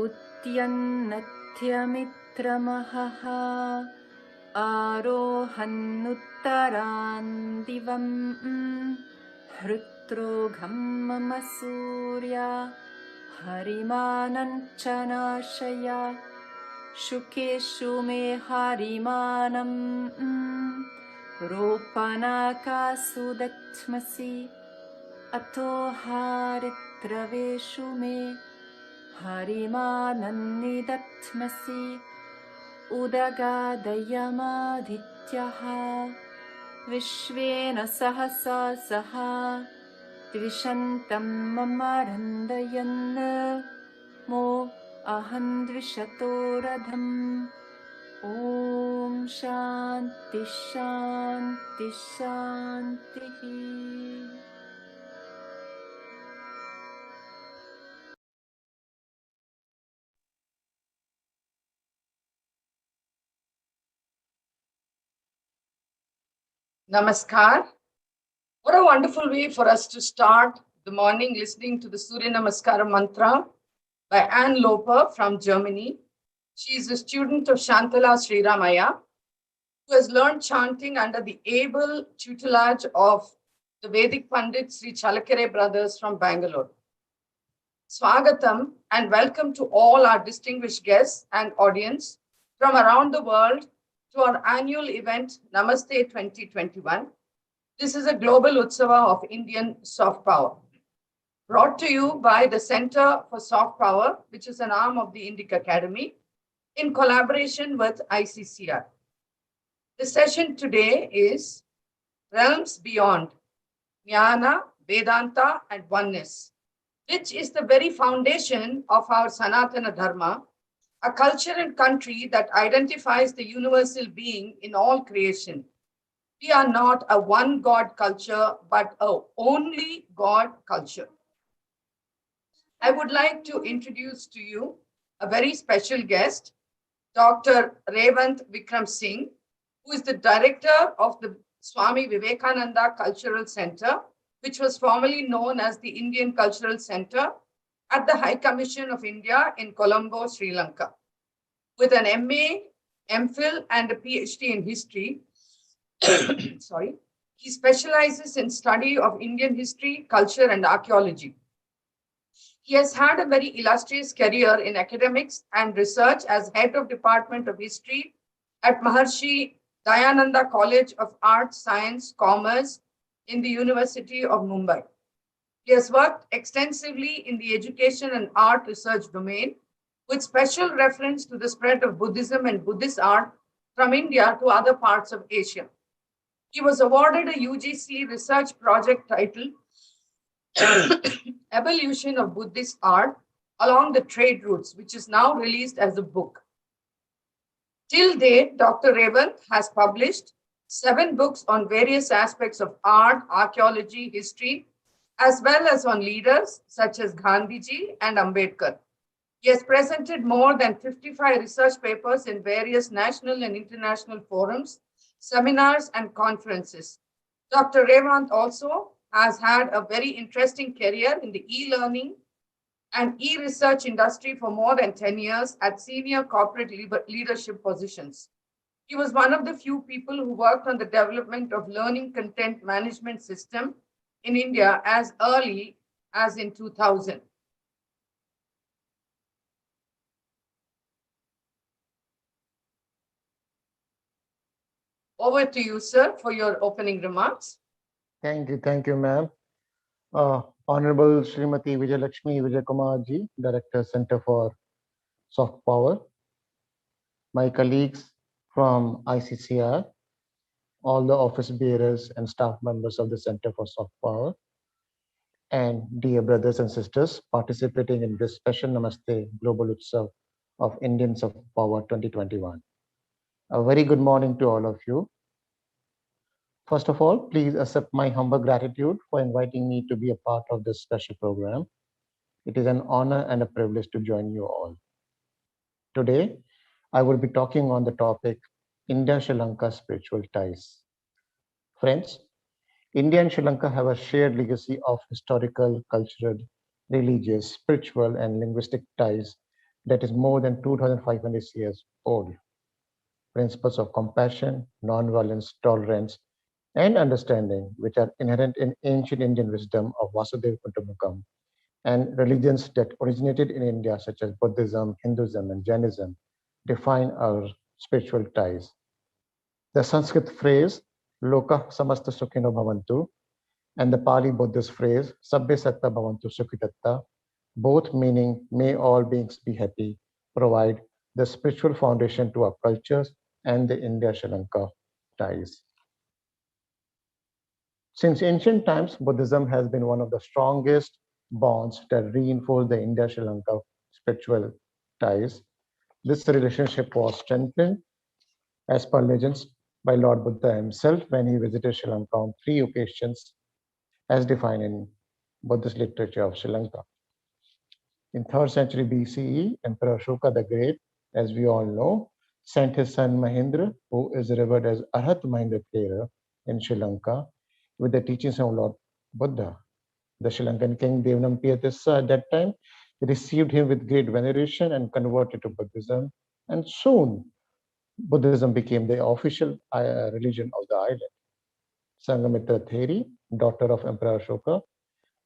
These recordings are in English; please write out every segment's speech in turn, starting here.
उत्यन्नथ्यमित्रमहः आरोहन्नुत्तरान् दिवम् हृत्रोघं मम सूर्या हरिमानञ्च नाशया शुकेषु मे हरिमानं रोपनाकासु दक्ष्मसि अतो हारित्रवेषु मे हरिमानन्निदध्मसि उदगादयमादित्यः विश्वेन सहसा सह द्विषन्तं मम रन्दयन् मो अहं द्विषतो रथम् ॐ शान्ति शान्ति शान्तिः. Namaskar. What a wonderful way for us to start the morning listening to the Surya Namaskara mantra by Anne Loper from Germany. She is a student of Shantala Sriramaya, who has learned chanting under the able tutelage of the Vedic Pandit Sri Chalakere brothers from Bangalore. Swagatam and welcome to all our distinguished guests and audience from around the world to our annual event Namaste 2021. This is a global Utsava of Indian soft power, brought to you by the Center for Soft Power, which is an arm of the Indic Academy, in collaboration with ICCR. The session today is Realms Beyond, Jnana, Vedanta, and Oneness, which is the very foundation of our Sanatana Dharma, a culture and country that identifies the universal being in all creation. We are not a one God culture, but a only God culture. I would like to introduce to you a very special guest, Dr. Revant Vikram Singh, who is the director of the Swami Vivekananda Cultural Center, which was formerly known as the Indian Cultural Center at the High Commission of India in Colombo, Sri Lanka. With an MA, MPhil, and a PhD in history, he specializes in study of Indian history, culture, and archaeology. He has had a very illustrious career in academics and research as head of Department of History at Maharshi Dayananda College of Arts, Science, Commerce in the University of Mumbai. He has worked extensively in the education and art research domain, with special reference to the spread of Buddhism and Buddhist art from India to other parts of Asia. He was awarded a UGC research project titled Evolution of Buddhist Art Along the Trade Routes, which is now released as a book. Till date, Dr. Revant has published 7 books on various aspects of art, archaeology, history, as well as on leaders such as Gandhiji and Ambedkar. He has presented more than 55 research papers in various national and international forums, seminars, and conferences. Dr. Revant also has had a very interesting career in the e-learning and e-research industry for more than 10 years at senior corporate leadership positions. He was one of the few people who worked on the development of learning content management system in India as early as in 2000. Over to you, sir, for your opening remarks. Thank you, ma'am. Honorable Srimati Vijayalakshmi Vijayakumar ji, Director, Center for Soft Power, my colleagues from ICCR, all the office bearers and staff members of the Center for Soft Power, and dear brothers and sisters participating in this special Namaste Global Utsav of Indian Soft Power 2021. A very good morning to all of you. First of all, please accept my humble gratitude for inviting me to be a part of this special program. It is an honor and a privilege to join you all. Today, I will be talking on the topic India-Sri Lanka Spiritual Ties. Friends, India and Sri Lanka have a shared legacy of historical, cultural, religious, spiritual, and linguistic ties that is more than 2,500 years old. Principles of compassion, non-violence, tolerance, and understanding, which are inherent in ancient Indian wisdom of Vasudeva Kutumbakam, and religions that originated in India, such as Buddhism, Hinduism, and Jainism, define our spiritual ties. The Sanskrit phrase, Loka Samasta Sukhino Bhavantu, and the Pali Buddhist phrase, Sabbe Satta Bhavantu Sukhitatta, both meaning may all beings be happy, provide the spiritual foundation to our cultures and the India-Sri Lanka ties. Since ancient times, Buddhism has been one of the strongest bonds that reinforce the India-Sri Lanka spiritual ties. This relationship was strengthened, as per legends, by Lord Buddha himself when he visited Sri Lanka on 3 occasions, as defined in Buddhist literature of Sri Lanka. In 3rd century BCE, Emperor Shukla the Great, as we all know, sent his son Mahendra, who is revered as Arhat Mahendra Thera in Sri Lanka, with the teachings of Lord Buddha. The Sri Lankan king Devanampiya Tissa at that time received him with great veneration and converted to Buddhism, and soon Buddhism became the official religion of the island. Sangamitra Theri, daughter of Emperor Ashoka,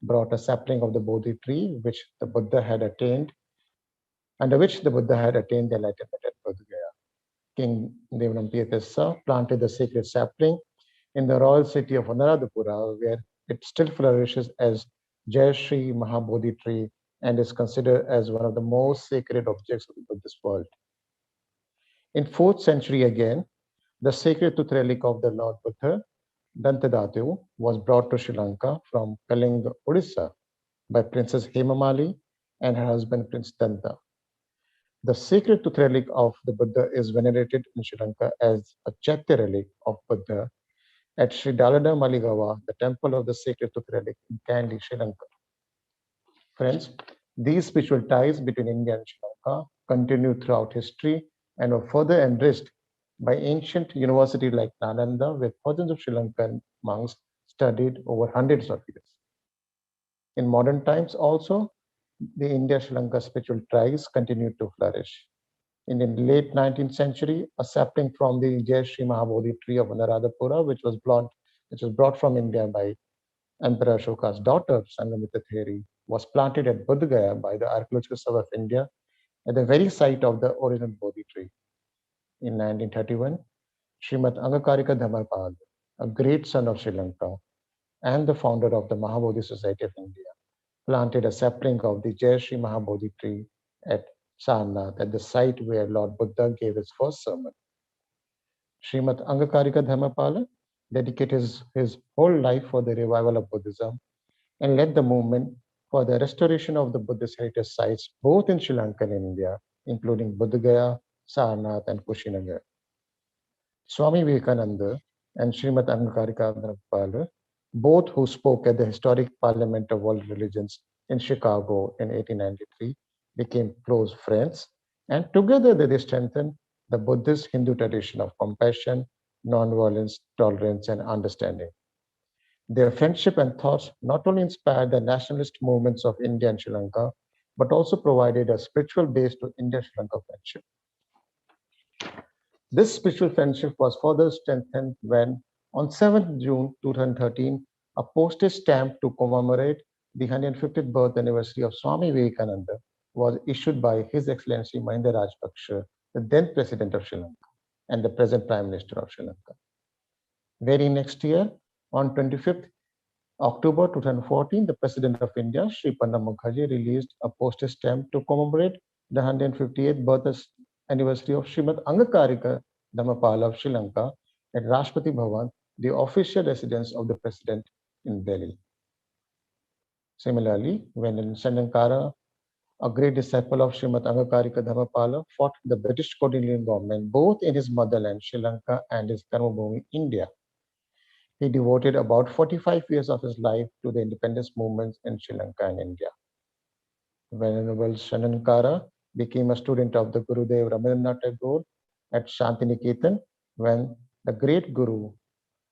brought a sapling of the Bodhi tree, under which the Buddha had attained the enlightenment at Bodh Gaya. King Devanampiya Tissa planted the sacred sapling in the royal city of Anuradhapura, where it still flourishes as Jayashree Mahabodhi tree and is considered as one of the most sacred objects of the Buddhist world. In 4th century again, the sacred tooth relic of the Lord Buddha, Dantadhatu, was brought to Sri Lanka from Kalinga, Odisha, by Princess Hemamali and her husband Prince Danta. The sacred tooth relic of the Buddha is venerated in Sri Lanka as a Chaitya relic of Buddha at Sri Dalada Maligawa, the temple of the sacred tooth relic in Kandy, Sri Lanka. Friends, these spiritual ties between India and Sri Lanka continue throughout history and were further enriched by ancient universities like Nalanda, where thousands of Sri Lankan monks studied over hundreds of years. In modern times also, the India-Sri Lanka spiritual ties continued to flourish. In the late 19th century, a sapling from the Jayashree Mahabodhi tree of Anuradhapura, which was brought from India by Emperor Ashoka's daughter, Sangamitra Theri, was planted at Bodh Gaya by the Archaeological Survey of India at the very site of the original Bodhi tree. In 1931, Srimad Angakarika Dhamapal, a great son of Sri Lanka and the founder of the Mahabodhi Society of India, planted a sapling of the Jayashree Mahabodhi tree at Sarnath, at the site where Lord Buddha gave his first sermon. Srimad Angakarika Dhamapala dedicated his whole life for the revival of Buddhism and led the movement for the restoration of the Buddhist heritage sites both in Sri Lanka and India, including Bodh Gaya, Sarnath, and Kushinagar. Swami Vivekananda and Srimad Angakarika Dhamapala, both who spoke at the historic Parliament of World Religions in Chicago in 1893, became close friends, and together they strengthened the Buddhist Hindu tradition of compassion, non-violence, tolerance, and understanding. Their friendship and thoughts not only inspired the nationalist movements of India and Sri Lanka, but also provided a spiritual base to India-Sri Lanka friendship. This spiritual friendship was further strengthened when, on 7th June 2013, a postage stamp to commemorate the 150th birth anniversary of Swami Vivekananda was issued by His Excellency Mahinda Rajapaksa, the then President of Sri Lanka and the present Prime Minister of Sri Lanka. Very next year, on 25th October 2014, the President of India, Sri Pranab Mukherjee, released a postage stamp to commemorate the 158th birth anniversary of Srimad Angakarika Dhamapala of Sri Lanka at Rashtrapati Bhavan, the official residence of the President in Delhi. Similarly, when in Sanyankara, a great disciple of Srimad Angakarika Dhamapala, fought the British colonial government both in his motherland Sri Lanka and his Karmabhumi India. He devoted about 45 years of his life to the independence movements in Sri Lanka and India. Venerable Sanyankara became a student of the Gurudev Rabindranath Tagore at Shantiniketan when the great Guru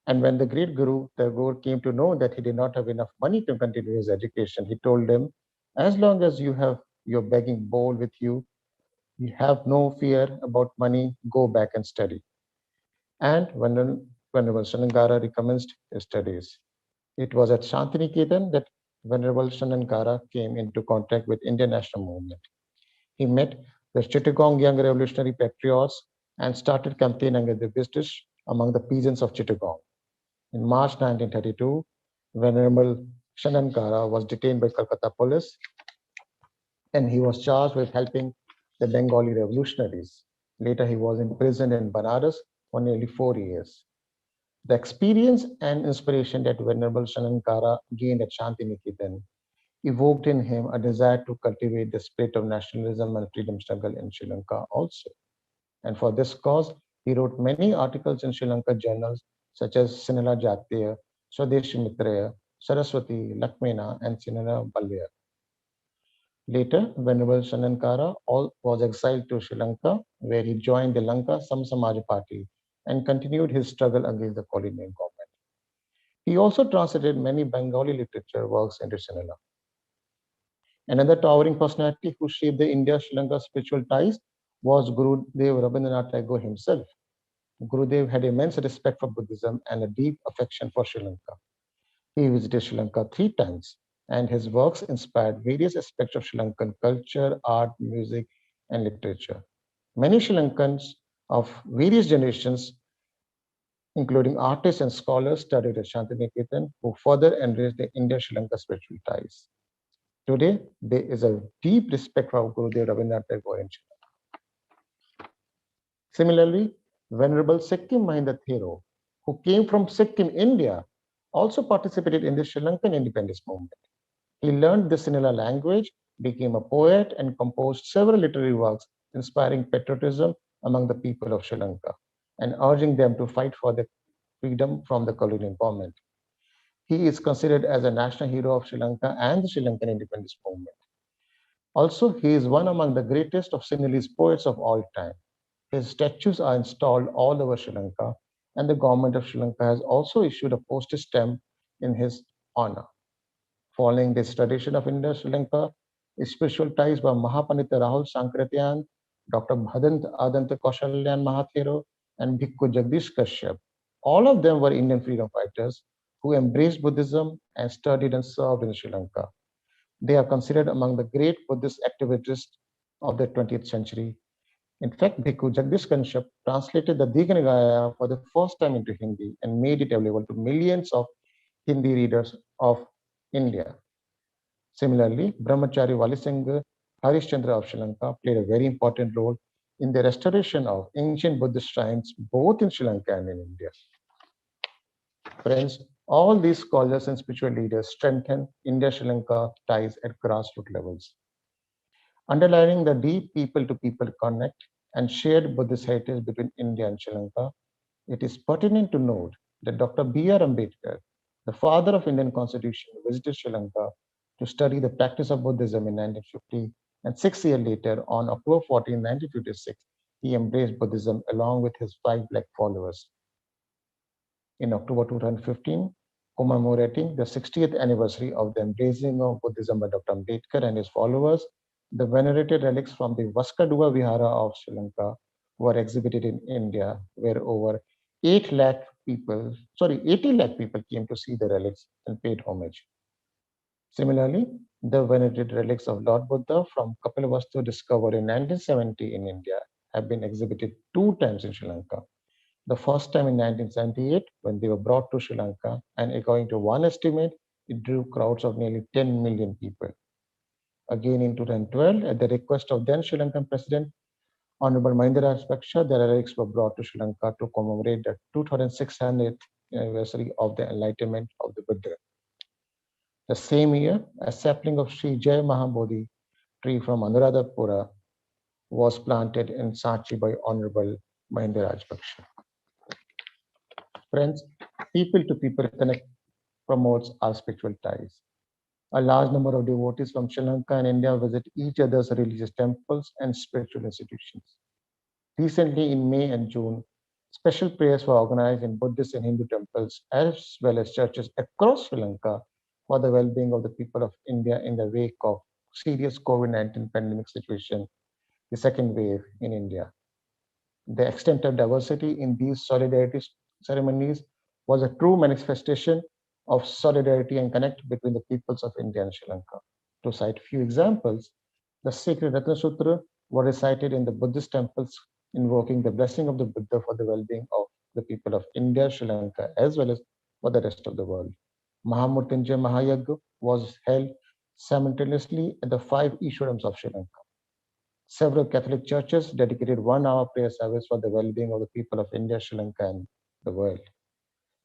Tagore came to know that he did not have enough money to continue his education, he told him, as long as you have your begging bowl with you, You have no fear about money, go back and study. And Venerable Shannkara recommenced his studies. It was at Shantiniketan that Venerable Shannkara came into contact with Indian national movement. He met the Chittagong young revolutionary patriots and started campaigning against the British among the peasants of Chittagong. In March 1932, Venerable Shannkara was detained by Calcutta police and he was charged with helping the Bengali revolutionaries. Later, he was imprisoned in Banaras for nearly 4 years. The experience and inspiration that Venerable Shannkara gained at Shantiniketan evoked in him a desire to cultivate the spirit of nationalism and freedom struggle in Sri Lanka also. And for this cause, he wrote many articles in Sri Lanka journals such as Sinhala Jatiya, Swadeshi Mitraya, Saraswati, Lakmena, and Sinhala Balya. Later, Venerable Shannkara was exiled to Sri Lanka, where he joined the Lanka Samsamaj Party and continued his struggle against the colonial government. He also translated many Bengali literature works into Sinhala. Another towering personality who shaped the India-Sri Lanka spiritual ties was Gurudev Rabindranath Tagore himself. Gurudev had immense respect for Buddhism and a deep affection for Sri Lanka. He visited Sri Lanka 3 times, and his works inspired various aspects of Sri Lankan culture, art, music, and literature. Many Sri Lankans of various generations, including artists and scholars, studied at Shantiniketan, who further enriched the India-Sri Lanka spiritual ties. Today, there is a deep respect for Gurudev Rabindranath Tagore in Sri Lanka. Similarly, Venerable Sikkim Mahinda Thero, who came from Sikkim, India, also participated in the Sri Lankan independence movement. He learned the Sinhala language, became a poet, and composed several literary works inspiring patriotism among the people of Sri Lanka and urging them to fight for their freedom from the colonial government. He is considered as a national hero of Sri Lanka and the Sri Lankan independence movement. Also, he is one among the greatest of Sinhalese poets of all time. His statues are installed all over Sri Lanka, and the government of Sri Lanka has also issued a postage stamp in his honor. Following this tradition of India Sri Lanka, spiritual ties by Mahapandita Rahul Sankrityan, Dr. Bhadant Adanta Kaushalyan Mahathero, and Bhikkhu Jagdish Kashyap. All of them were Indian freedom fighters who embraced Buddhism and studied and served in Sri Lanka. They are considered among the great Buddhist activists of the 20th century. In fact, Bhikkhu Jagdish Kashyap translated the Digha Nikaya for the first time into Hindi and made it available to millions of Hindi readers of India. Similarly, Brahmachari Walisingh Harishchandra of Sri Lanka played a very important role in the restoration of ancient Buddhist shrines both in Sri Lanka and in India. Friends, all these scholars and spiritual leaders strengthen India-Sri Lanka ties at grassroots levels. Underlining the deep people-to-people connect and shared Buddhist heritage between India and Sri Lanka, it is pertinent to note that Dr. B.R. Ambedkar, the father of Indian Constitution, visited Sri Lanka to study the practice of Buddhism in 1950, and 6 years later, on October 14, 1956, he embraced Buddhism along with his 5 lakh followers. In October 2015, commemorating the 60th anniversary of the embracing of Buddhism by Dr. Ambedkar and his followers, the venerated relics from the Vaskadua Vihara of Sri Lanka were exhibited in India, where over 80 lakh people came to see the relics and paid homage. Similarly, the venerated relics of Lord Buddha from Kapilavastu discovered in 1970 in India have been exhibited 2 times in Sri Lanka. The first time in 1978 when they were brought to Sri Lanka, and according to one estimate, it drew crowds of nearly 10 million people. Again in 2012, at the request of then Sri Lankan President Honorable Mahinda Rajapaksa, the relics were brought to Sri Lanka to commemorate the 2600th anniversary of the enlightenment of the Buddha. The same year, a sapling of Sri Jai Mahabodhi tree from Anuradhapura was planted in Sanchi by Honorable Mahinda Rajapaksa. Friends, people-to-people connect promotes our spiritual ties. A large number of devotees from Sri Lanka and India visit each other's religious temples and spiritual institutions. Recently, in May and June, special prayers were organized in Buddhist and Hindu temples as well as churches across Sri Lanka for the well-being of the people of India in the wake of serious COVID-19 pandemic situation the second wave in India. The extent of diversity in these solidarity ceremonies was a true manifestation of solidarity and connect between the peoples of India and Sri Lanka. To cite a few examples, the sacred Ratna Sutra were recited in the Buddhist temples, invoking the blessing of the Buddha for the well-being of the people of India, Sri Lanka, as well as for the rest of the world. Mahamrityunjaya Mahayagya was held simultaneously at the five Ishwarams of Sri Lanka. Several Catholic churches dedicated 1 hour prayer service for the well-being of the people of India, Sri Lanka, and the world.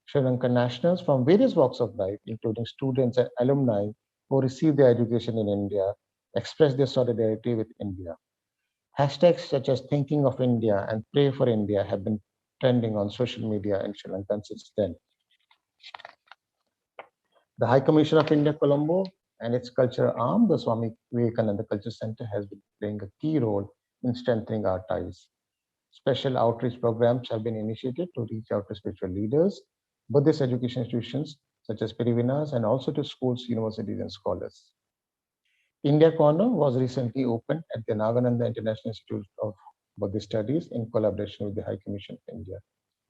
Sri Lankan nationals from various walks of life, including students and alumni who received their education in India, expressed their solidarity with India. Hashtags such as Thinking of India and Pray for India have been trending on social media in Sri Lanka since then. The High Commission of India, Colombo, and its cultural arm, the Swami Vivekananda Culture Center, has been playing a key role in strengthening our ties. Special outreach programs have been initiated to reach out to spiritual leaders, Buddhist education institutions such as Pirivinas, and also to schools, universities, and scholars. India Corner was recently opened at the Nagananda International Institute of Buddhist Studies in collaboration with the High Commission of India.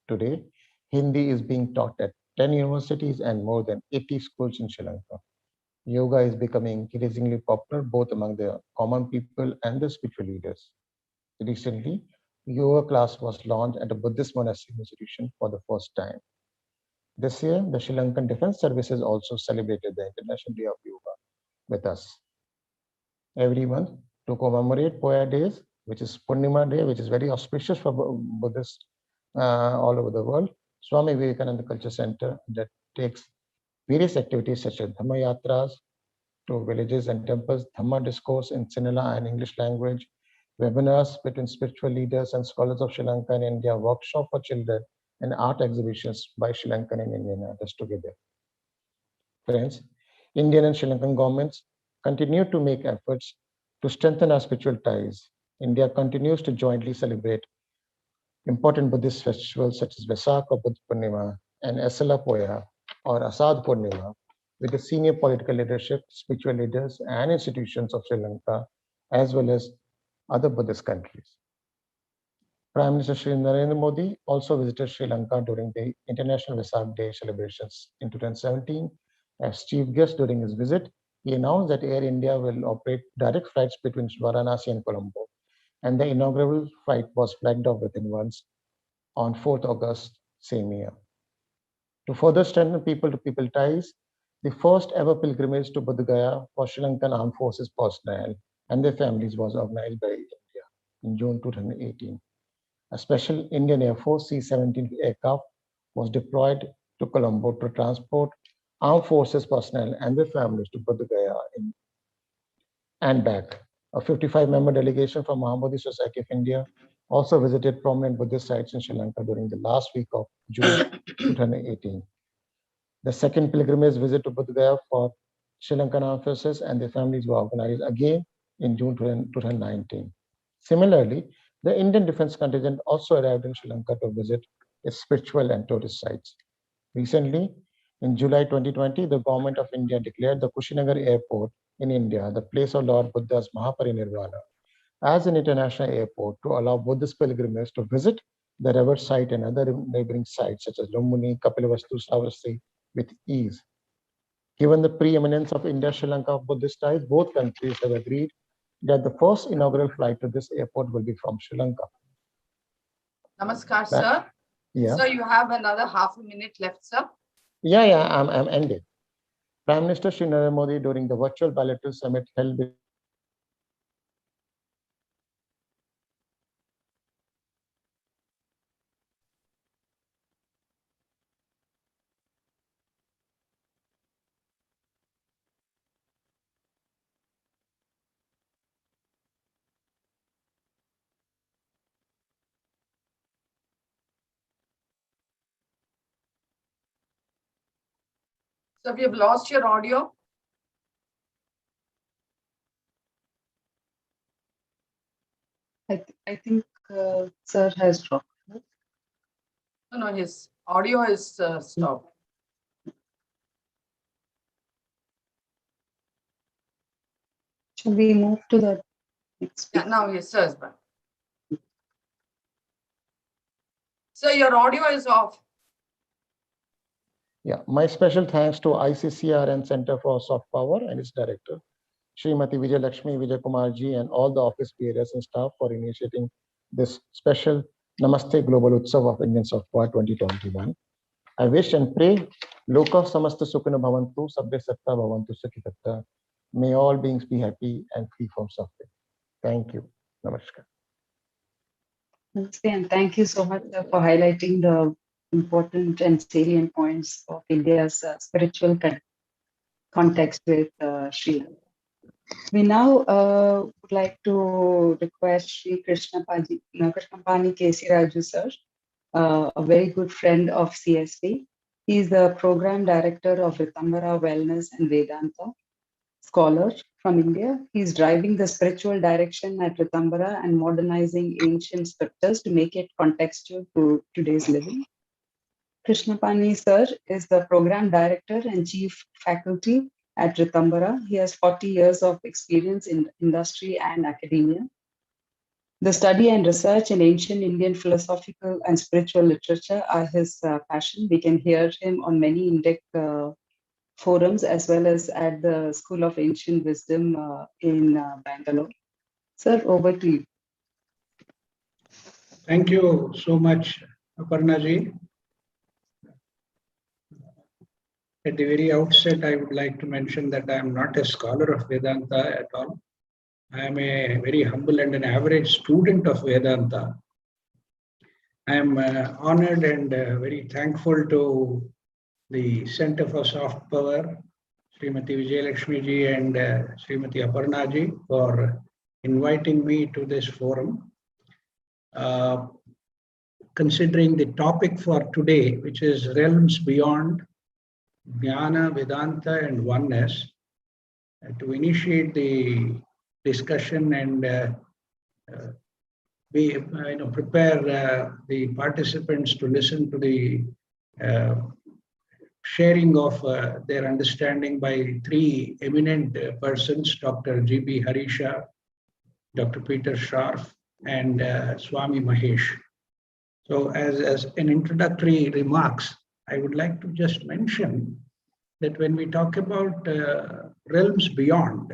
Today, Hindi is being taught at 10 universities and more than 80 schools in Sri Lanka. Yoga is becoming increasingly popular both among the common people and the spiritual leaders. Recently, yoga class was launched at a Buddhist monastery institution for the first time. This year, the Sri Lankan Defense Services also celebrated the International Day of Yoga with us. Every month, to commemorate Poya Days, which is Purnima Day, which is very auspicious for Buddhists all over the world, Swami Vivekananda Culture Center that takes various activities such as Dhamma Yatras to villages and temples, Dhamma discourse in Sinhala and English language, webinars between spiritual leaders and scholars of Sri Lanka and India, workshop for children, and art exhibitions by Sri Lankan and Indian artists together. Friends, Indian and Sri Lankan governments continue to make efforts to strengthen our spiritual ties. India continues to jointly celebrate important Buddhist festivals such as Vesak or Buddha Purnima and Asala Poya or Asad Purnima with the senior political leadership, spiritual leaders, and institutions of Sri Lanka, as well as other Buddhist countries. Prime Minister Shri Narendra Modi also visited Sri Lanka during the International Vesak Day celebrations in 2017. As chief guest during his visit, he announced that Air India will operate direct flights between Varanasi and Colombo, and the inaugural flight was flagged off within months on 4th August same year. To further strengthen people-to-people ties, the first ever pilgrimage to Bodh Gaya for Sri Lankan Armed Forces personnel and their families was organized by India in June 2018. A special Indian Air Force C-17 aircraft was deployed to Colombo to transport armed forces personnel and their families to Bodh Gaya and back. A 55-member delegation from Mahabodhi Society of India also visited prominent Buddhist sites in Sri Lanka during the last week of June 2018. The second pilgrimage visit to Bodh Gaya for Sri Lankan armed forces and their families were organized again in June 2019. Similarly, the Indian Defense Contingent also arrived in Sri Lanka to visit its spiritual and tourist sites. Recently, in July 2020, the government of India declared the Kushinagar airport in India, the place of Lord Buddha's Mahaparinirvana, as an international airport to allow Buddhist pilgrims to visit the revered site and other neighboring sites such as Lumbini, Kapilavastu, Savastri with ease. Given the preeminence of India-Sri Lanka Buddhist ties, both countries have agreed that the first inaugural flight to this airport will be from Sri Lanka. Namaskar, sir. Yeah. Sir, you have another half a minute left, sir. Yeah, I'm ending. Prime Minister Shri Narendra Modi during the virtual bilateral summit held between So we have lost your audio. I think sir has dropped. No, his audio is stopped. Should we move to the Yeah, now yes, sir is back. So your audio is off. Yeah, my special thanks to ICCR and Center for Soft Power and its director, Srimati Vijay Lakshmi Vijay Kumar ji, and all the office bearers and staff for initiating this special Namaste Global Utsav of Indian Soft Power 2021. I wish and pray, Loka Samasta Sukhina Bhavantu, Sabbe Satta Bhavantu Sukhitatta. May all beings be happy and free from suffering. Thank you. Namaskar. Namaste, and thank you so much for highlighting the important and salient points of India's spiritual context with Sri Lanka. We now would like to request Sri Krishnapani K.C. Raju sir, a very good friend of CSV. He is the program director of Ritambara Wellness and Vedanta, scholar from India. He is driving the spiritual direction at Ritambara and modernizing ancient scriptures to make it contextual to today's living. Krishnapani sir is the program director and chief faculty at Ritambara. He has 40 years of experience in industry and academia. The study and research in ancient Indian philosophical and spiritual literature are his passion. We can hear him on many Indic forums as well as at the School of Ancient Wisdom in Bangalore. Sir, over to you. Thank you so much, Aparna ji. At the very outset, I would like to mention that I am not a scholar of Vedanta at all. I am a very humble and an average student of Vedanta. I am honored and very thankful to the Center for Soft Power, Srimati Vijay Lakshmi ji and Srimati Aparna ji for inviting me to this forum. Considering the topic for today, which is realms beyond Jnana, Vedanta, and oneness, to initiate the discussion and prepare the participants to listen to the sharing of their understanding by three eminent persons, Dr. G.B. Harisha, Dr. Peter Scharf, and Swami Mahesh. So as an introductory remarks, I would like to just mention that when we talk about realms beyond,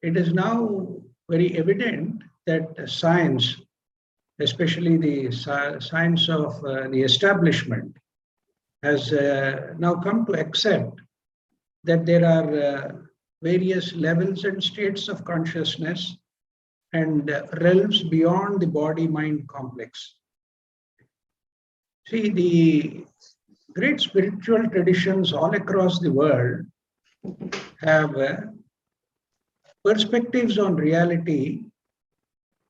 it is now very evident that science, especially the science of the establishment, has now come to accept that there are various levels and states of consciousness and realms beyond the body-mind complex. See, the great spiritual traditions all across the world have perspectives on reality,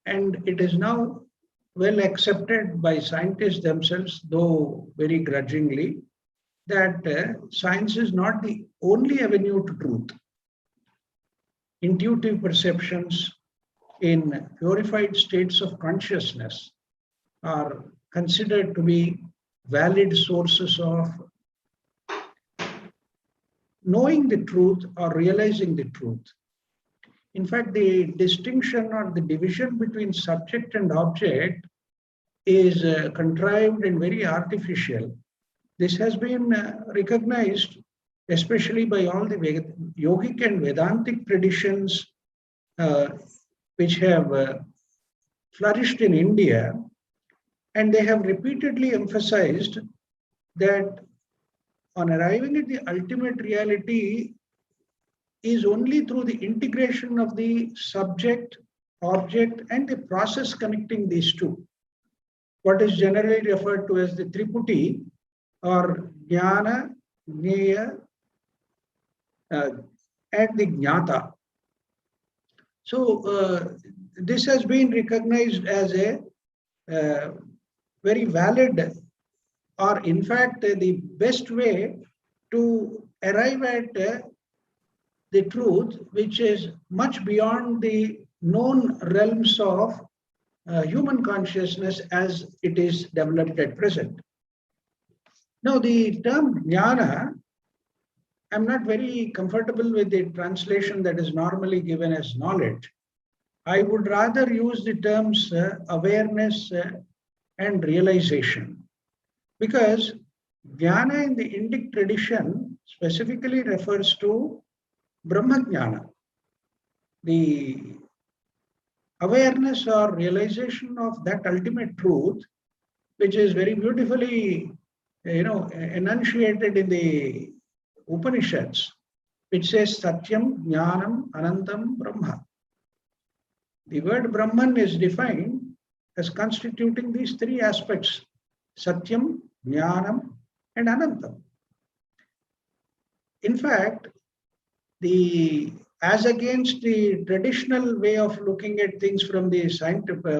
and it is now well accepted by scientists themselves, though very grudgingly, that science is not the only avenue to truth. Intuitive perceptions in purified states of consciousness are considered to be valid sources of knowing the truth or realizing the truth. In fact, the distinction or the division between subject and object is contrived and very artificial. This has been recognized, especially by all the yogic and Vedantic traditions which have flourished in India, and they have repeatedly emphasized that on arriving at the ultimate reality is only through the integration of the subject, object, and the process connecting these two. What is generally referred to as the Triputi, or Jnana, Jnana, and the Jnata. So this has been recognized as a very valid, or in fact the best way to arrive at the truth, which is much beyond the known realms of human consciousness as it is developed at present. Now, the term jnana, I'm not very comfortable with the translation that is normally given as knowledge. I would rather use the terms awareness and realization, because Jnana in the Indic tradition specifically refers to Brahma Jnana, the awareness or realization of that ultimate truth, which is very beautifully, enunciated in the Upanishads, which says Satyam, Jnanam, Anantam, Brahma. The word Brahman is defined as constituting these three aspects: Satyam, Jnanam, and Anantam. In fact, as against the traditional way of looking at things from the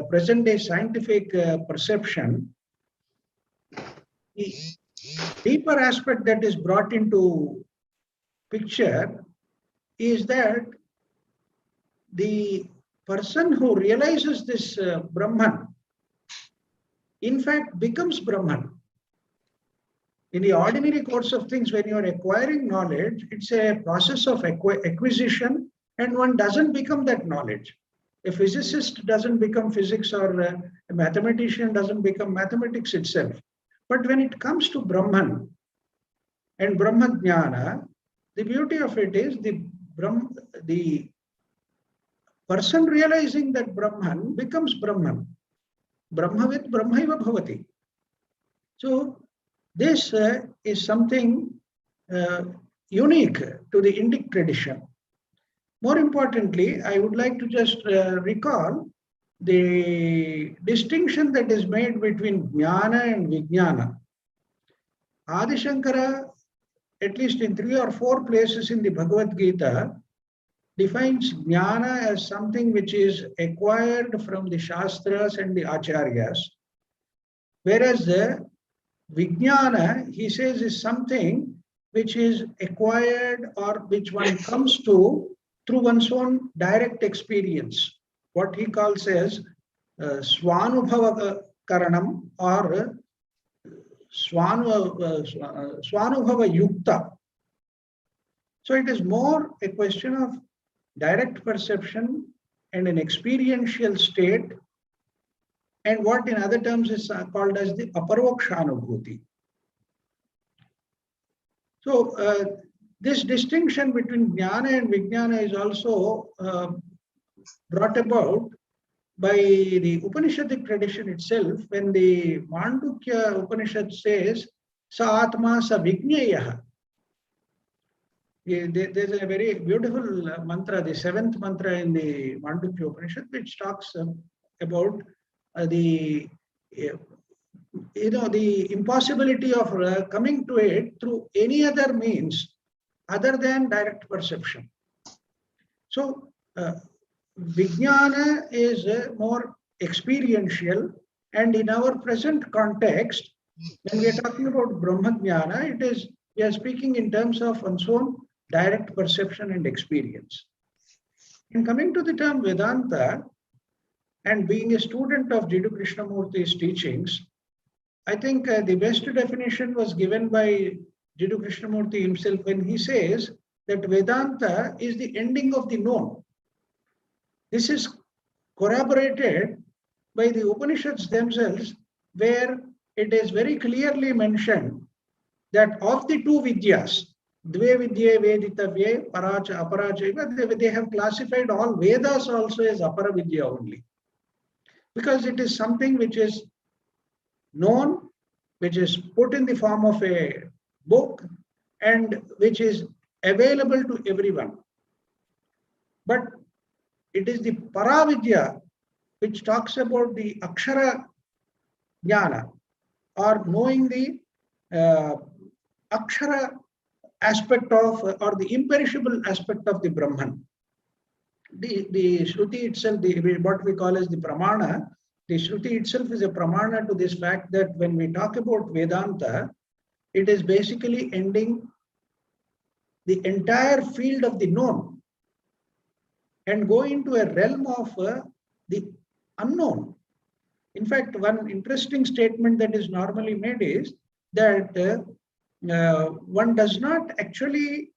present day scientific perception, the deeper aspect that is brought into picture is that the person who realizes this Brahman, in fact, becomes Brahman. In the ordinary course of things, when you are acquiring knowledge, it's a process of acquisition, and one doesn't become that knowledge. A physicist doesn't become physics, or a mathematician doesn't become mathematics itself. But when it comes to Brahman and Brahma Jnana, the beauty of it is the person realizing that Brahman becomes Brahman. Brahmavid Brahmaiva Bhavati. So this is something unique to the Indic tradition. More importantly, I would like to just recall the distinction that is made between Jnana and Vijnana. Adi Shankara, at least in 3 or 4 places in the Bhagavad Gita, defines Jnana as something which is acquired from the Shastras and the Acharyas, whereas the Vijnana, he says, is something which is acquired or which one comes to through one's own direct experience, what he calls as Swanubhava Karanam or Swanubhava Yukta. So it is more a question of direct perception and an experiential state, and what in other terms is called as the aparokshanubhuti. So this distinction between Jnana and Vijnana is also brought about by the Upanishadic tradition itself, when the Mandukya Upanishad says, Sa Atma Sa Vijnayaha. There's a very beautiful mantra, the 7th mantra in the Mandukya Upanishad, which talks about the impossibility of coming to it through any other means other than direct perception. So Vijnana is more experiential, and in our present context, when we are talking about Brahma Jnana, we are speaking in terms of one's own direct perception and experience. And coming to the term Vedanta, and being a student of Jiddu Krishnamurti's teachings, I think the best definition was given by Jiddu Krishnamurti himself when he says that Vedanta is the ending of the known. This is corroborated by the Upanishads themselves, where it is very clearly mentioned that of the 2 Vidyas, Dve Vidye Veditavye, Paracha, Aparacha, they have classified all Vedas also as Apara Vidya only. Because it is something which is known, which is put in the form of a book, and which is available to everyone. But it is the Paravidya which talks about the Akshara Jnana, or knowing the Akshara aspect of, or the imperishable aspect of the Brahman. The Shruti itself, what we call as the Pramana, the Shruti itself is a Pramana to this fact that when we talk about Vedanta, it is basically ending the entire field of the known and go into a realm of the unknown. In fact, one interesting statement that is normally made is that one does not actually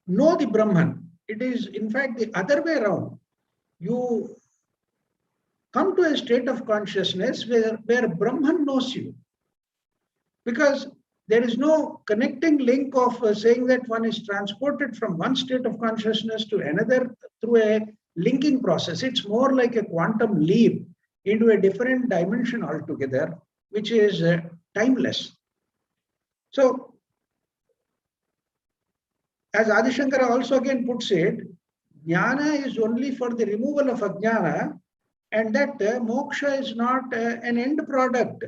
know the Brahman. It is, in fact, the other way around. you come to a state of consciousness where Brahman knows you. Because there is no connecting link of saying that one is transported from one state of consciousness to another through a linking process. It's more like a quantum leap into a different dimension altogether, which is timeless. So, as Adi Shankara also again puts it, Jnana is only for the removal of ajnana, and that moksha is not an end product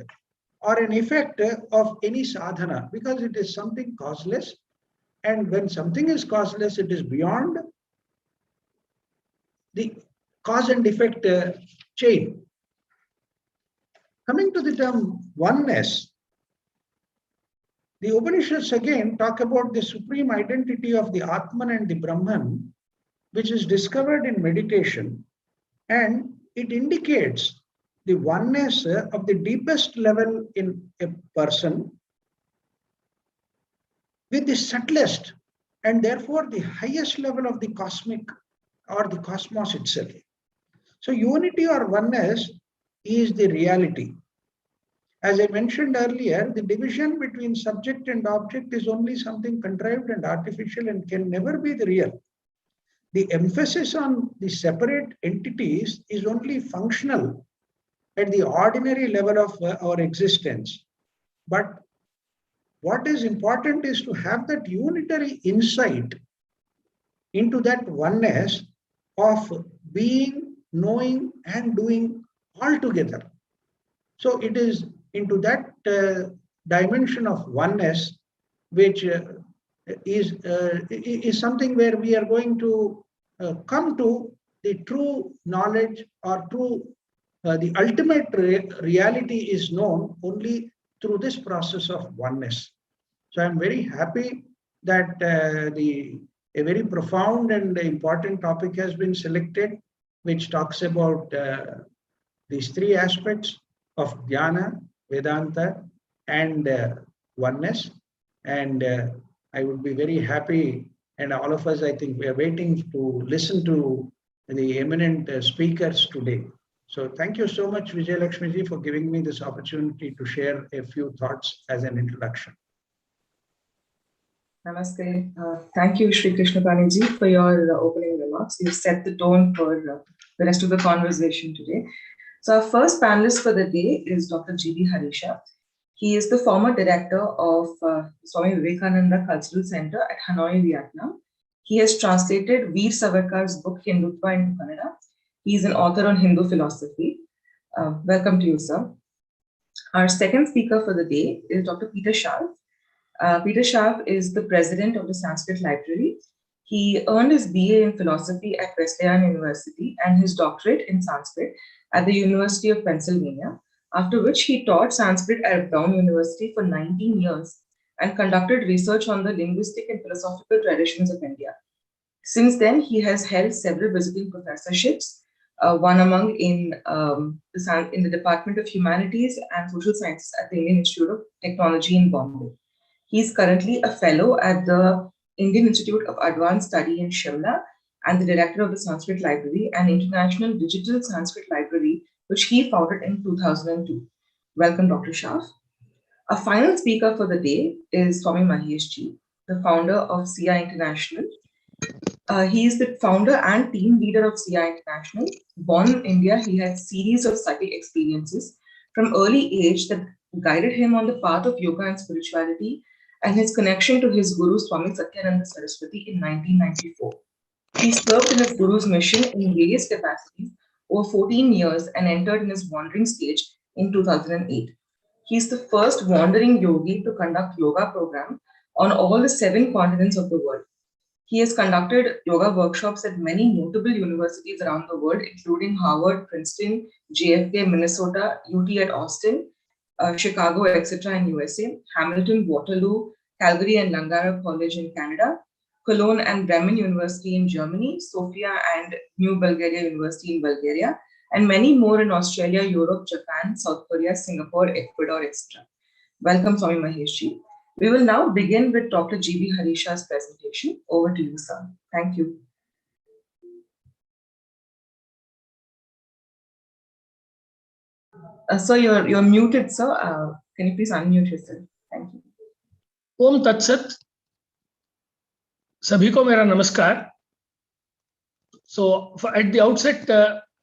or an effect of any sadhana, because it is something causeless. And when something is causeless, it is beyond the cause and effect chain. Coming to the term oneness, the Upanishads again talk about the supreme identity of the Atman and the Brahman, which is discovered in meditation, and it indicates the oneness of the deepest level in a person with the subtlest and therefore the highest level of the cosmic or the cosmos itself. So unity or oneness is the reality. As I mentioned earlier, the division between subject and object is only something contrived and artificial and can never be the real. The emphasis on the separate entities is only functional at the ordinary level of our existence. But what is important is to have that unitary insight into that oneness of being, knowing, and doing all together. So it is into that dimension of oneness, which is something where we are going to come to the true knowledge or true the ultimate reality is known only through this process of oneness. So I'm very happy that a very profound and important topic has been selected, which talks about these three aspects of Jnana, Vedanta, and oneness. And I would be very happy, and all of us, I think, we are waiting to listen to the eminent speakers today. So thank you so much, Vijay Lakshmiji, for giving me this opportunity to share a few thoughts as an introduction. Namaste. Thank you, Sri Krishna Paniji, for your opening remarks. You've set the tone for the rest of the conversation today. So our first panelist for the day is Dr. G.B. Harisha. He is the former director of Swami Vivekananda Cultural Center at Hanoi, Vietnam. He has translated Veer Savarkar's book Hindutva into Kannada. He is an author on Hindu philosophy. Welcome to you, sir. Our second speaker for the day is Dr. Peter Scharf. Peter Scharf is the president of the Sanskrit Library. He earned his BA in philosophy at Wesleyan University and his doctorate in Sanskrit at the University of Pennsylvania, after which he taught Sanskrit at Brown University for 19 years and conducted research on the linguistic and philosophical traditions of India. Since then, he has held several visiting professorships, one among in the Department of Humanities and Social Sciences at the Indian Institute of Technology in Bombay. He is currently a fellow at the Indian Institute of Advanced Study in Shimla and the director of the Sanskrit Library and International Digital Sanskrit Library, which he founded in 2002. Welcome, Dr. Scharf. Our final speaker for the day is Swami Maheshji, the founder of CI International. He is the founder and team leader of CI International. Born in India, he had a series of psychic experiences from early age that guided him on the path of yoga and spirituality and his connection to his guru Swami Satyananda Saraswati in 1994. He served in his guru's mission in various capacities over 14 years and entered in his wandering stage in 2008. He is the first wandering yogi to conduct yoga program on all the 7 continents of the world. He has conducted yoga workshops at many notable universities around the world, including Harvard, Princeton, JFK, Minnesota, UT at Austin, Chicago, etc. in USA, Hamilton, Waterloo, Calgary and Langara College in Canada, Cologne and Bremen University in Germany, Sofia and New Bulgaria University in Bulgaria, and many more in Australia, Europe, Japan, South Korea, Singapore, Ecuador, etc. Welcome, Swami Maheshji. We will now begin with Dr. G.B. Harisha's presentation. Over to you, sir. Thank you. So you're muted, sir. Can you please unmute yourself? Thank you. ओम तत्सत सभी को मेरा नमस्कार. So at the outset,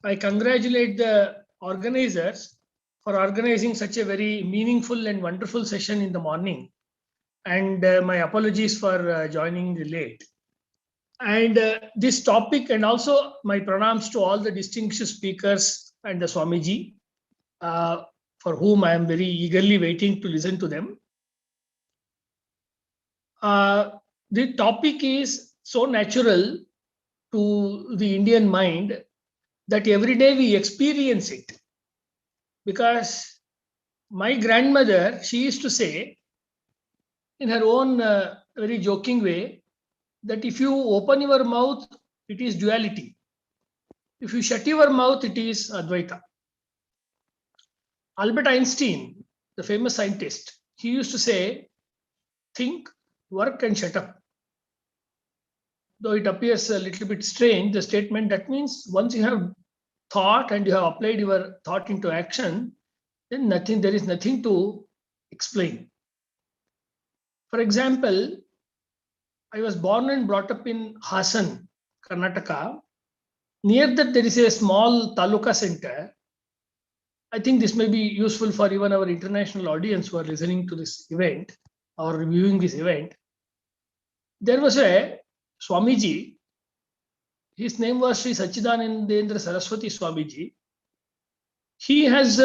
I congratulate the organizers for organizing such a very meaningful and wonderful session in the morning, and my apologies for joining late. And this topic, and also my pranams to all the distinguished speakers and the Swamiji, for whom I am very eagerly waiting to listen to them. The topic is so natural to the Indian mind that every day we experience it. Because my grandmother, she used to say in her own very joking way that if you open your mouth, it is duality. If you shut your mouth, it is Advaita. Albert Einstein, the famous scientist, he used to say, think, work and shut up. Though it appears a little bit strange, the statement, that means once you have thought and you have applied your thought into action, then there is nothing to explain. For example, I was born and brought up in Hassan, Karnataka. Near that there is a small taluka center. I think this may be useful for even our international audience who are listening to this event or viewing this event. There was a Swamiji. His name was Sri Sachidanandendra Saraswati Swamiji. He has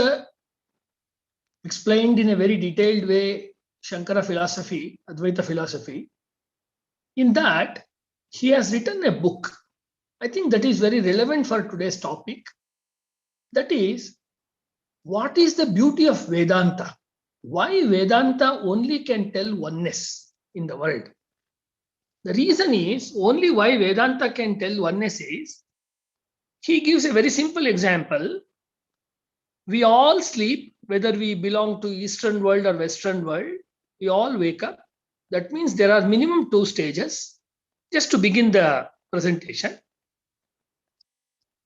explained in a very detailed way Shankara philosophy, Advaita philosophy. In that, he has written a book. I think that is very relevant for today's topic. That is, what is the beauty of Vedanta? Why Vedanta only can tell oneness in the world? The reason is, only why Vedanta can tell oneness is, he gives a very simple example. We all sleep, whether we belong to Eastern world or Western world, we all wake up. That means there are minimum 2 stages. Just to begin the presentation,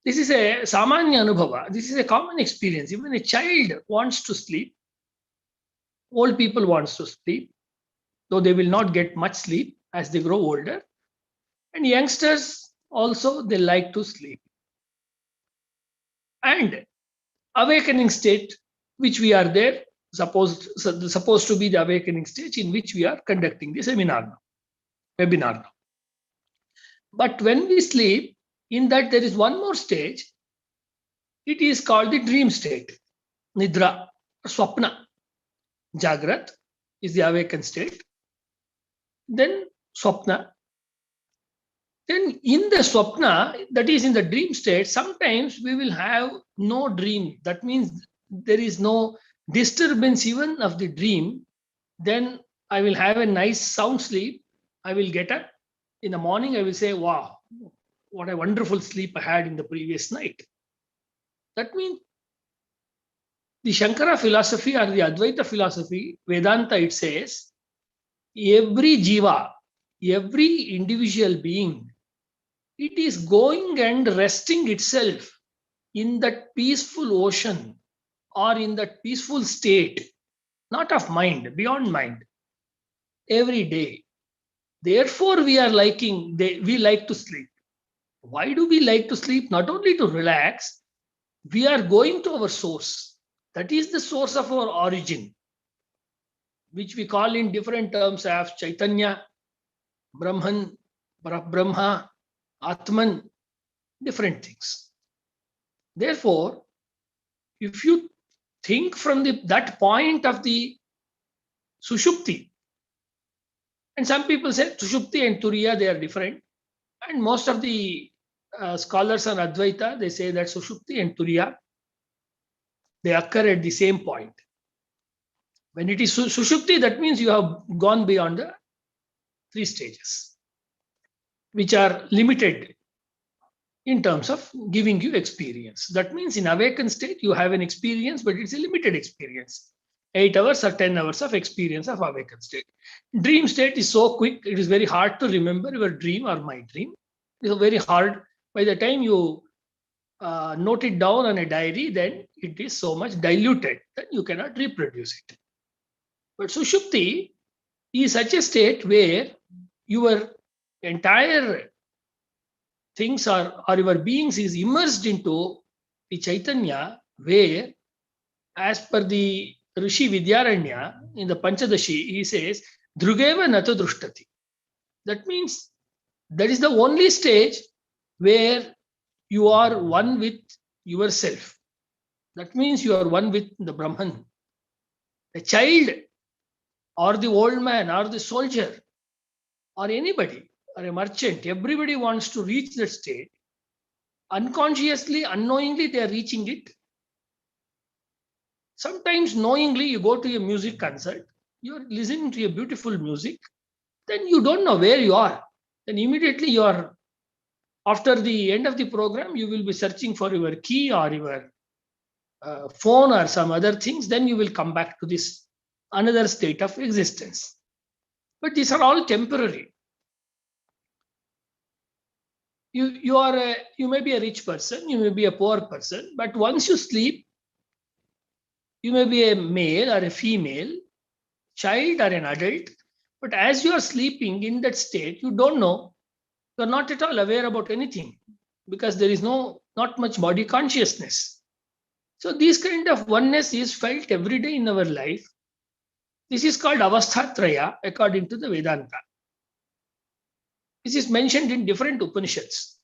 this is a Samanya Anubhava. This is a common experience. Even a child wants to sleep. Old people wants to sleep, though they will not get much sleep as they grow older. And youngsters also, they like to sleep. And awakening state, which we are there, supposed to be the awakening stage in which we are conducting the webinar now. But when we sleep, in that there is one more stage. It is called the dream state, Nidra, Swapna. Jagrat is the awakened state. Then Swapna. Then in the Swapna, that is in the dream state, sometimes we will have no dream. That means there is no disturbance even of the dream. Then I will have a nice sound sleep. I will get up. In the morning, I will say, wow, what a wonderful sleep I had in the previous night. That means the Shankara philosophy or the Advaita philosophy, Vedanta, it says, every jiva, every individual being, it is going and resting itself in that peaceful ocean or in that peaceful state, not of mind, beyond mind, every day. Therefore, we like to sleep. Why do we like to sleep? Not only to relax, we are going to our source. That is the source of our origin, which we call in different terms as Chaitanya, Brahman, Brahma, Atman, different things. Therefore, if you think from that point of the Sushupti, and some people say Sushupti and Turiya, they are different. And most of the scholars on Advaita, they say that Sushupti and Turiya, they occur at the same point. When it is Sushupti, that means you have gone beyond the 3 stages, which are limited in terms of giving you experience. That means in awakened state, you have an experience, but it's a limited experience. 8 hours or 10 hours of experience of awakened state. Dream state is so quick, it is very hard to remember your dream or my dream. It is very hard. By the time you note it down on a diary, then it is so much diluted that you cannot reproduce it. But Sushupti is such a state where your entire things or your beings is immersed into the Chaitanya, where, as per the Rishi Vidyaranya in the Panchadashi, he says, Drugeva Nato Drushtati. That means that is the only stage where you are one with yourself. That means you are one with the Brahman. A child or the old man or the soldier or anybody or a merchant, everybody wants to reach that state. Unconsciously, unknowingly, they are reaching it. Sometimes knowingly, you go to a music concert, you are listening to a beautiful music, then you don't know where you are. Then immediately you are, after the end of the program, you will be searching for your key or your phone or some other things. Then you will come back to this another state of existence. But these are all temporary. You may be a rich person, you may be a poor person, but once you sleep, you may be a male or a female, child or an adult, but as you are sleeping in that state, you don't know, you are not at all aware about anything because there is not much body consciousness. So this kind of oneness is felt every day in our life. This is called avasthatraya according to the Vedanta. This is mentioned in different Upanishads.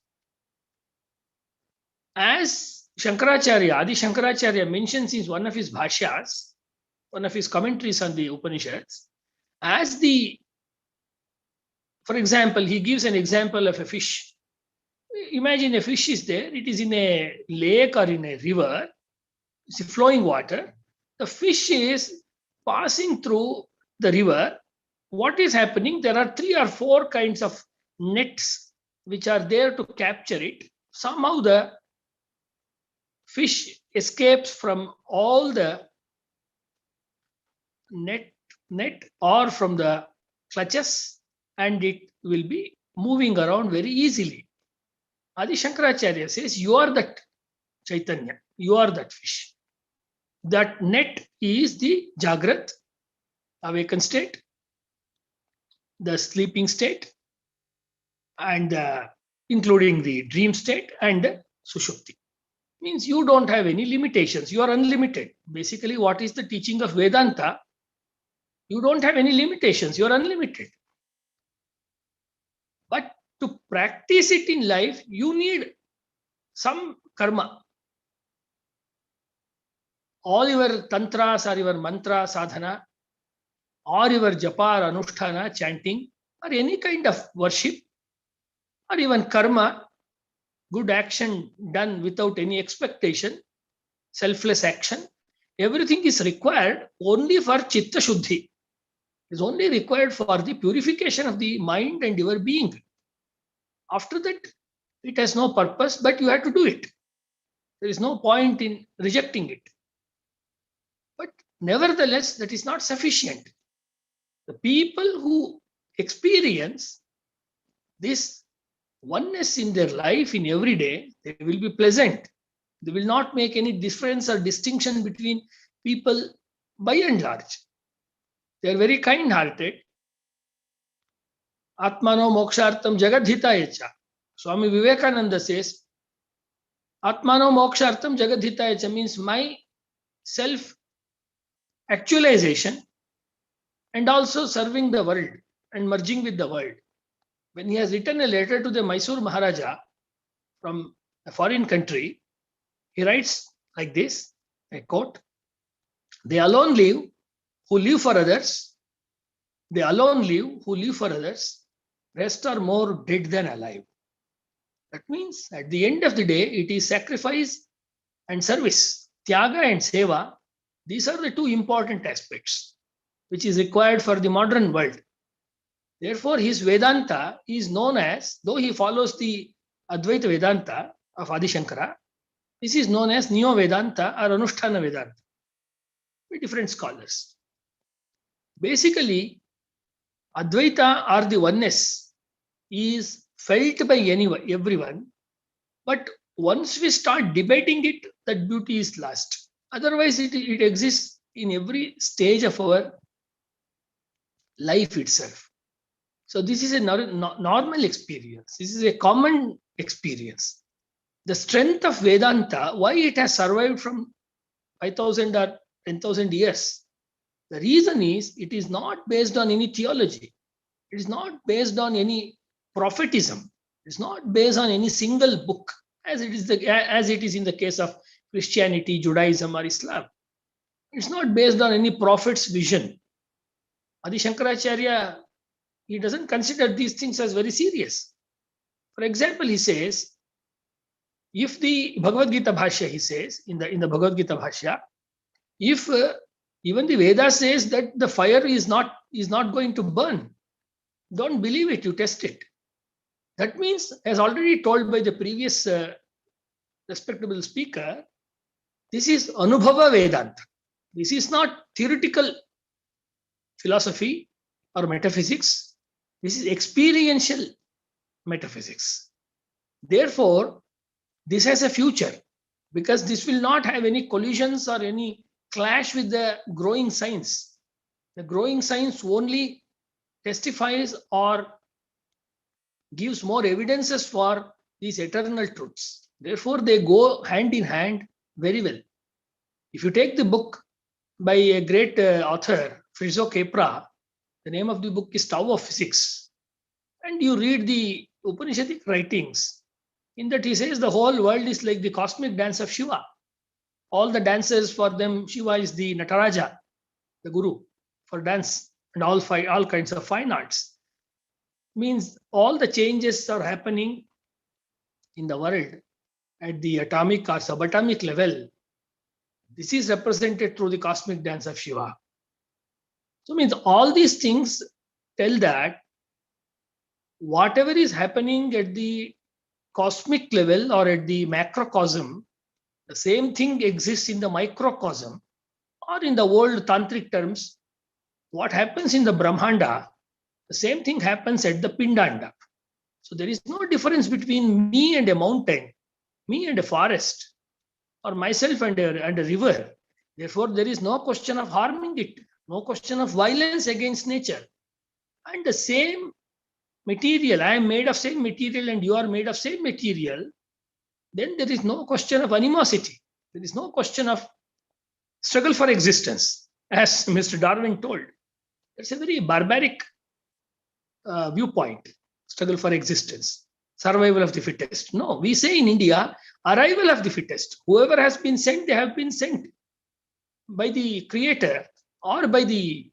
As Shankaracharya, Adi Shankaracharya mentions in one of his bhashyas, one of his commentaries on the Upanishads, for example, he gives an example of a fish. Imagine a fish is there, it is in a lake or in a river, it's flowing water. The fish is passing through the river. What is happening? There are 3 or 4 kinds of nets which are there to capture it. Somehow the fish escapes from all the net or from the clutches, and it will be moving around very easily. Adi Shankaracharya says, you are that Chaitanya, you are that fish. That net is the Jagrat, awakened state, the sleeping state, and including the dream state and Sushupti. Means you don't have any limitations, you are unlimited. Basically, what is the teaching of Vedanta? You don't have any limitations, you are unlimited. But to practice it in life, you need some karma. All your tantras or your mantra sadhana, or your japa or anusthana, chanting, or any kind of worship, or even karma, good action done without any expectation, selfless action, everything is required only for chitta shuddhi. Is only required for the purification of the mind and your being. After that, it has no purpose, but you have to do it. There is no point in rejecting it. But nevertheless, that is not sufficient. The people who experience this oneness in their life in every day, they will be pleasant. They will not make any difference or distinction between people by and large. They are very kind-hearted. Atmano mokshartam jagadhitayecha. Swami Vivekananda says, Atmano mokshartam jagadhitayecha means my self-actualization and also serving the world and merging with the world. When he has written a letter to the Mysore Maharaja from a foreign country, he writes like this, I quote, they alone live who live for others. They alone live who live for others. Rest are more dead than alive. That means at the end of the day, it is sacrifice and service. Tyaga and seva, these are the 2 important aspects which is required for the modern world. Therefore, his Vedanta is known as, though he follows the Advaita Vedanta of Adi Shankara, this is known as Neo Vedanta or Anusthana Vedanta by different scholars. Basically, Advaita or the oneness is felt by everyone, but once we start debating it, that beauty is lost. Otherwise, it exists in every stage of our life itself. So this is a normal experience. This is a common experience. The strength of Vedanta, why it has survived from 5,000 or 10,000 years. The reason is it is not based on any theology. It is not based on any prophetism. It is not based on any single book, as it is in the case of Christianity, Judaism, or Islam. It's not based on any prophet's vision. Adi Shankaracharya, he doesn't consider these things as very serious. For example, he says, if the Bhagavad Gita Bhashya, he says, in the Bhagavad Gita Bhashya, if even the Veda says that the fire is not going to burn, don't believe it, you test it. That means, as already told by the previous respectable speaker, this is Anubhava Vedanta. This is not theoretical philosophy or metaphysics. This is experiential metaphysics. Therefore, this has a future, because this will not have any collisions or any clash with the growing science. The growing science only testifies or gives more evidences for these eternal truths. Therefore, they go hand in hand very well. If you take the book by a great author, Friso Kepra, the name of the book is Tao of Physics, and you read the Upanishadic writings, in that he says the whole world is like the cosmic dance of Shiva. All the dancers, for them, Shiva is the Nataraja, the guru for dance and all kinds of fine arts. Means all the changes are happening in the world at the atomic or subatomic level. This is represented through the cosmic dance of Shiva. So means all these things tell that whatever is happening at the cosmic level or at the macrocosm, the same thing exists in the microcosm, or in the old tantric terms, what happens in the Brahmanda, the same thing happens at the Pindanda. So there is no difference between me and a mountain, me and a forest, or myself and a river. Therefore, there is no question of harming it, no question of violence against nature. And the same material, I am made of same material and you are made of same material, then there is no question of animosity. There is no question of struggle for existence, as Mr. Darwin told. It's a very barbaric viewpoint, struggle for existence, survival of the fittest. No, we say in India, arrival of the fittest. Whoever has been sent, they have been sent by the creator or by the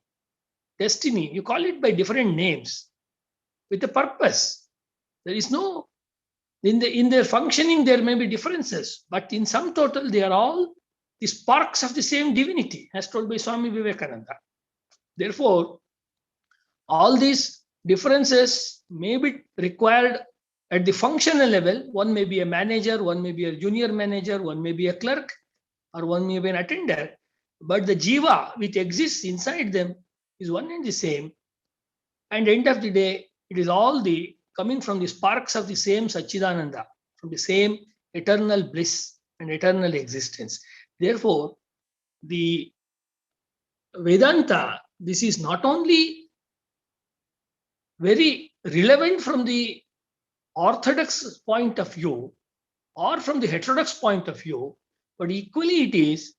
destiny. You call it by different names with a purpose. There is no, in their functioning, there may be differences, but in sum total, they are all the sparks of the same divinity, as told by Swami Vivekananda. Therefore, all these differences may be required at the functional level. One may be a manager, one may be a junior manager, one may be a clerk, or one may be an attendant. But the jiva which exists inside them is one and the same. And end of the day, it is all the coming from the sparks of the same Satchidananda, from the same eternal bliss and eternal existence. Therefore, the Vedanta, this is not only very relevant from the orthodox point of view or from the heterodox point of view, but equally it is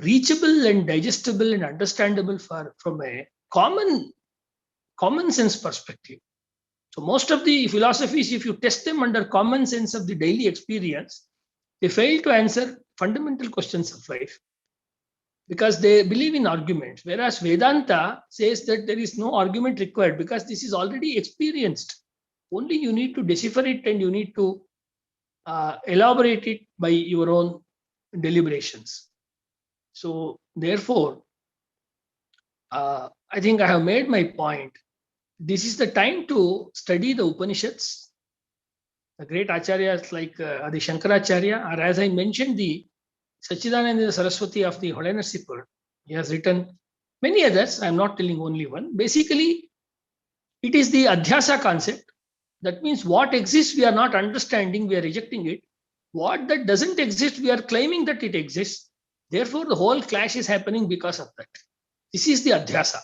reachable and digestible and understandable from a common sense perspective. So most of the philosophies, if you test them under common sense of the daily experience, they fail to answer fundamental questions of life because they believe in arguments. Whereas Vedanta says that there is no argument required because this is already experienced. Only you need to decipher it and you need to elaborate it by your own deliberations. So therefore, I think I have made my point. This is the time to study the Upanishads. The great acharyas like Adi Shankaracharya, or as I mentioned, the Sachidananda Saraswati of the Holinessipur. He has written many others. I am not telling only one. Basically, it is the Adhyasa concept. That means what exists, we are not understanding, we are rejecting it. What that doesn't exist, we are claiming that it exists. Therefore, the whole clash is happening because of that. This is the adhyasa.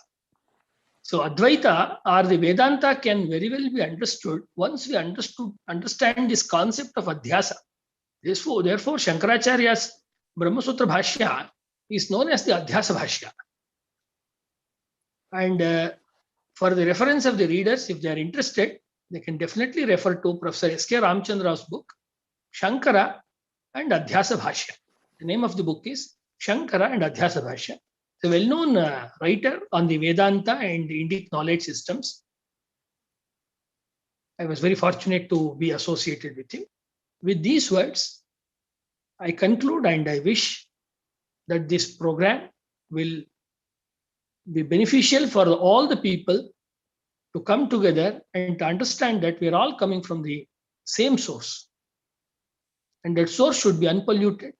So Advaita or the Vedanta can very well be understood once we understand this concept of adhyasa. Therefore Shankaracharya's Brahmasutra Bhashya is known as the Adhyasa Bhashya. And for the reference of the readers, if they are interested, they can definitely refer to Professor S.K. Ramchandra's book, Shankara and Adhyasa Bhashya. The name of the book is Shankara and Adhyasa Bhashya. It's a well-known writer on the Vedanta and the Indic knowledge systems. I was very fortunate to be associated with him. With these words, I conclude and I wish that this program will be beneficial for all the people to come together and to understand that we are all coming from the same source. And that source should be unpolluted,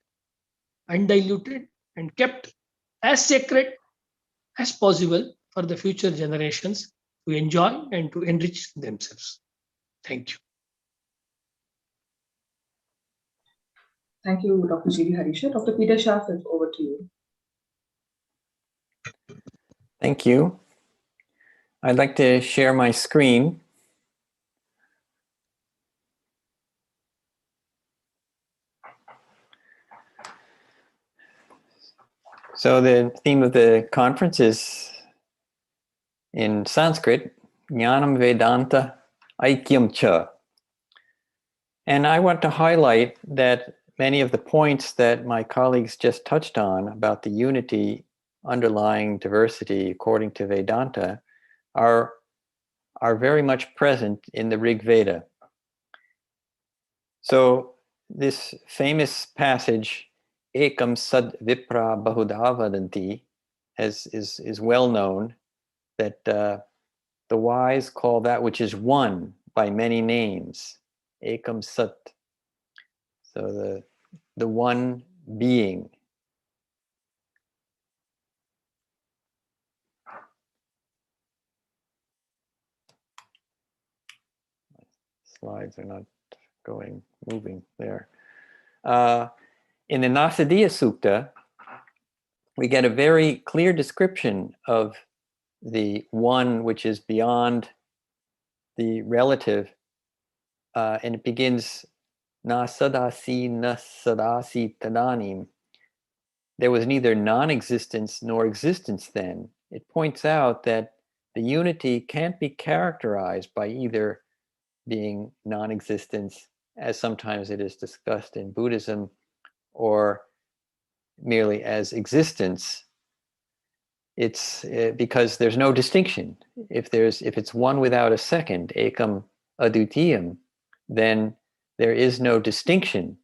undiluted, and kept as sacred as possible for the future generations to enjoy and to enrich themselves. Thank you. Thank you, Dr. G.D. Harisha. Dr. Peter Schaff, over to you. Thank you. I'd like to share my screen. So the theme of the conference is in Sanskrit, Jnanam Vedanta Aikyam Cha. And I want to highlight that many of the points that my colleagues just touched on about the unity underlying diversity according to Vedanta are very much present in the Rig Veda. So this famous passage, Ekam Sad Vipra Bahudha Vadanti, is well known, that the wise call that which is one by many names, Ekam Sat. So the one being. Slides are not moving there. In the Nasadiya Sukta, we get a very clear description of the one which is beyond the relative, and it begins, Na sadasi na sadasi tadanim. There was neither non-existence nor existence then. It points out that the unity can't be characterized by either being non-existence, as sometimes it is discussed in Buddhism, or merely as existence. It's because there's no distinction. If it's one without a second, ekam adutiyam, then there is no distinction.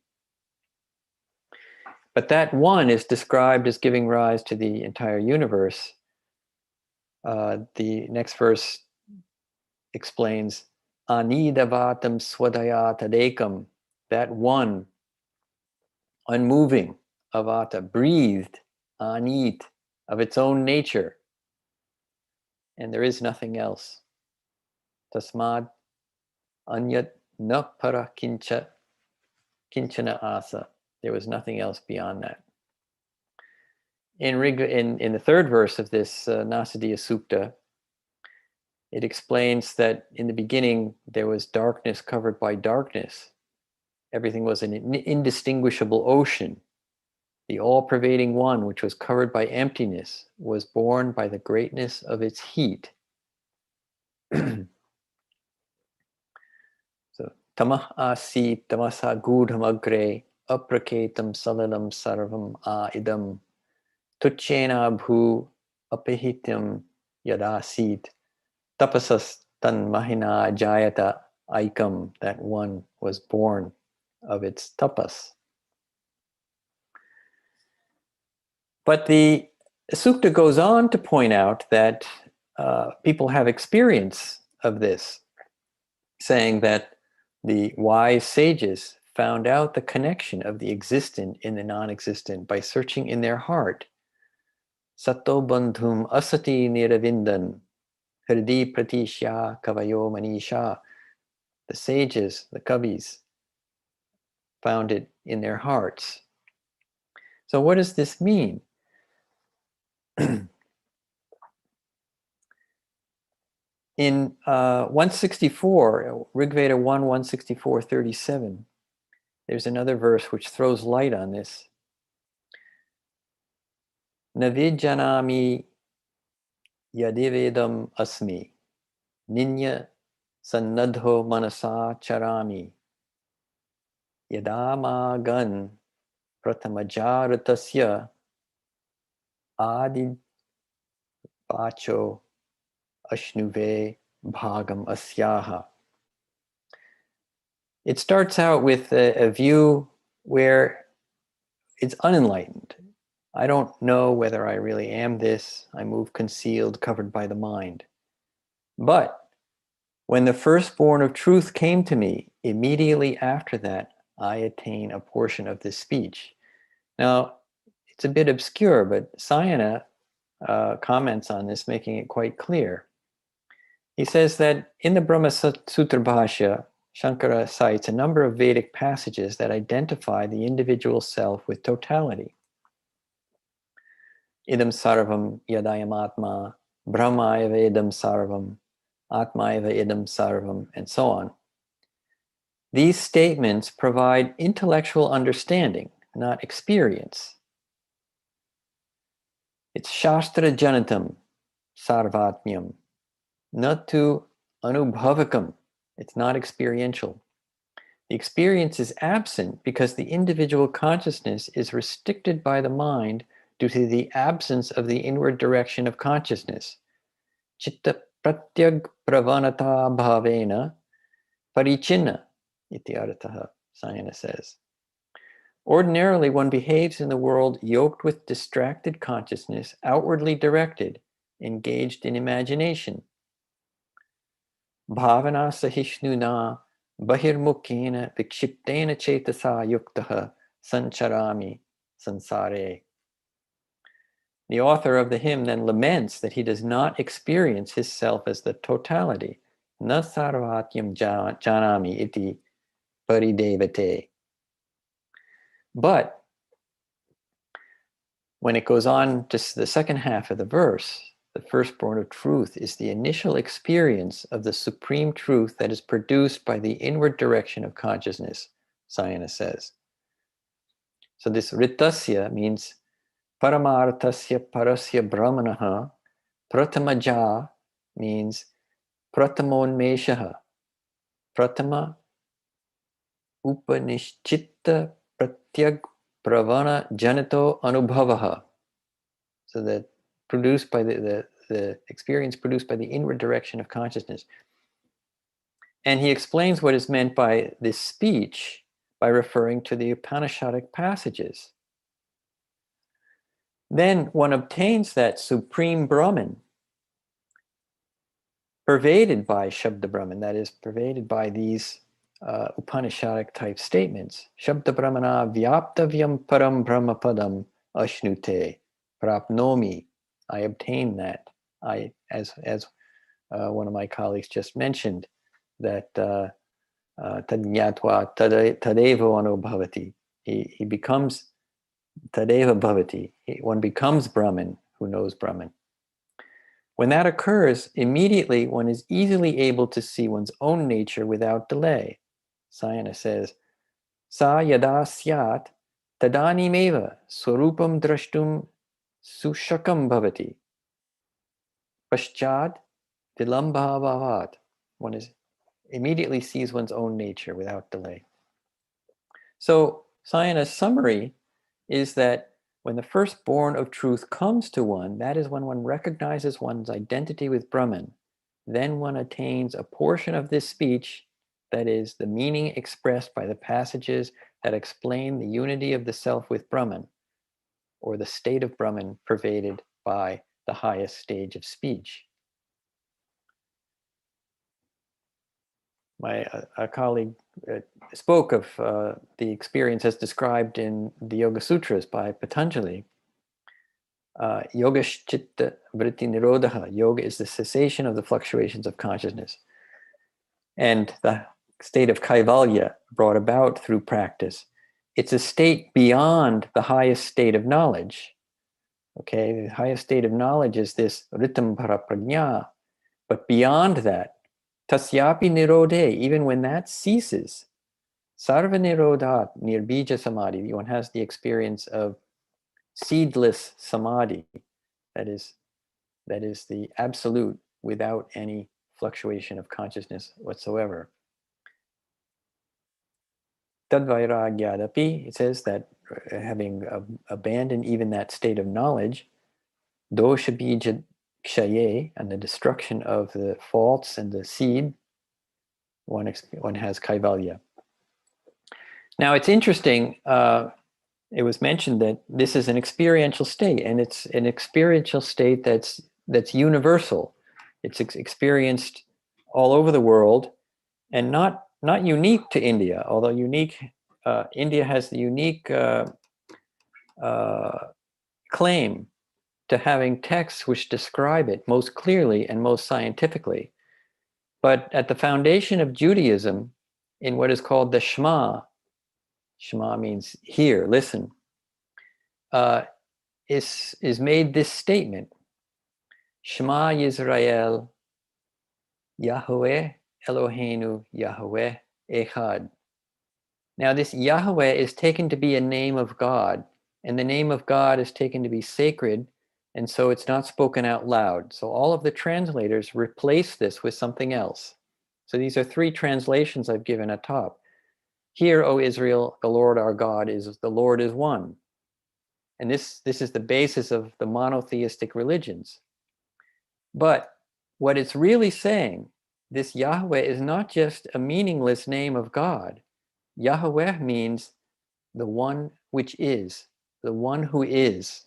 But that one is described as giving rise to the entire universe. The next verse explains, Anidavatam swadaya tadekam, that one, unmoving, avata, breathed, anit, of its own nature, and there is nothing else. Tasmad anyat na para kinchana asa. There was nothing else beyond that. In the third verse of this Nasadiya Sukta, it explains that in the beginning there was darkness covered by darkness. Everything was an indistinguishable ocean. The all-pervading one, which was covered by emptiness, was born by the greatness of its heat. So, tamah asi tamasa gudham agre apraketam salalam sarvam idam tuchena bhu apahityam yadasit tapasas tan mahina jayata aikam. That one was born of its tapas. But the sukta goes on to point out that people have experience of this, saying that the wise sages found out the connection of the existent in the non-existent by searching in their heart. Sato bandhum asati niravindan hridi pratishya kavayo manisha. the sages, the kavis, found it in their hearts. So what does this mean? In 164, Rig Veda 1, 164, 37, there's another verse which throws light on this. Navidjanami yadivedam asmi, ninya sannadho manasa charami, yadamagan pratamajaratasya adi bacho ashnuve bhagam asyaha. It starts out with a view where it's unenlightened. I don't know whether I really am this. I move concealed, covered by the mind. But when the firstborn of truth came to me, immediately after that, I attain a portion of this speech. Now, it's a bit obscure, but Sayana comments on this, making it quite clear. He says that in the Brahma Sutra Bhashya, Shankara cites a number of Vedic passages that identify the individual self with totality. Idam sarvam yadayam atma, brahmayava idam sarvam, atmayava idam sarvam, and so on. These statements provide intellectual understanding, not experience. It's shastra janitam, sarvatmyam, not to anubhavakam. It's not experiential. The experience is absent because the individual consciousness is restricted by the mind due to the absence of the inward direction of consciousness. Chitta pratyag pravanata bhavena parichinna iti arthaha, Sayana says. Ordinarily, one behaves in the world yoked with distracted consciousness, outwardly directed, engaged in imagination. Bhavana sahishnuna bahirmukena vikshiptena chetasa yuktaha sancharami sansare. The author of the hymn then laments that he does not experience his self as the totality. Na sarvatyam janami iti paridevate. But when it goes on to the second half of the verse, the firstborn of truth is the initial experience of the supreme truth that is produced by the inward direction of consciousness, Sayana says. So this ritasya means paramartasya parasya brahmanaha. Pratamaja means pratamonmeshaha. Pratama upanishchitta pratyag pravana janito anubhavaha. So that produced by the experience produced by the inward direction of consciousness. And he explains what is meant by this speech by referring to the Upanishadic passages. Then one obtains that supreme Brahman pervaded by Shabda Brahman, that is, pervaded by these Upanishadic type statements. Shabda Brahmana vyaptavyam param brahmapadam ashnute prapnomi. I obtain that. I, as one of my colleagues just mentioned, that tadnyatva tadeva anubhavati. He becomes tadeva bhavati. One becomes Brahman who knows Brahman. When that occurs, immediately one is easily able to see one's own nature without delay. Sayana says, Sa yada syat tadanimeva swarupam drashtum sushakam bhavati. Paschad vilambhavavat. One immediately sees one's own nature without delay. So Sayana's summary is that when the firstborn of truth comes to one, that is when one recognizes one's identity with Brahman. Then one attains a portion of this speech, that is, the meaning expressed by the passages that explain the unity of the self with Brahman, or the state of Brahman pervaded by the highest stage of speech. A colleague spoke of the experience as described in the Yoga Sutras by Patanjali. Yoga chitta vritti nirodha. Yoga is the cessation of the fluctuations of consciousness. And the state of kaivalya brought about through practice. It's a state beyond the highest state of knowledge. Okay, the highest state of knowledge is this ritam paraprajna, but beyond that, tasyapi nirodhe, even when that ceases, sarva nirodhat nirbija samadhi, one has the experience of seedless samadhi, that is the absolute without any fluctuation of consciousness whatsoever. Tadvairagyadapi, it says that having abandoned even that state of knowledge, dosha bija kshaye, and the destruction of the faults and the seed, one has kaivalya. Now it's interesting, it was mentioned that this is an experiential state, and it's an experiential state that's universal. It's experienced all over the world, and not unique to India, although India has the unique claim to having texts which describe it most clearly and most scientifically. But at the foundation of Judaism, in what is called the Shema means hear, listen, is made this statement: Shema Yisrael, Yahweh Eloheinu, Yahweh Echad. Now this Yahweh is taken to be a name of God, and the name of God is taken to be sacred, and so it's not spoken out loud. So all of the translators replace this with something else. So these are three translations I've given at top. Hear, O Israel, the Lord our God the Lord is one. And this is the basis of the monotheistic religions. But what it's really saying, this Yahweh is not just a meaningless name of God. Yahweh means the one which is, the one who is.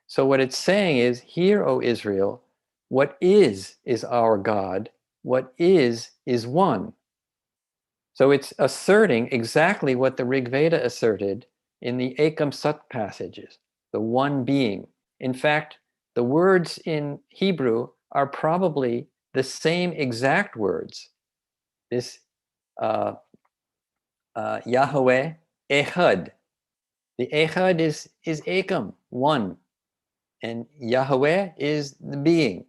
So what it's saying is, hear, O Israel, what is our God, what is one. So it's asserting exactly what the Rig Veda asserted in the Ekam Sat passages, the one being. In fact, the words in Hebrew are probably the same exact words. This Yahweh Echad. The Echad is Ekam, one. And Yahweh is the being.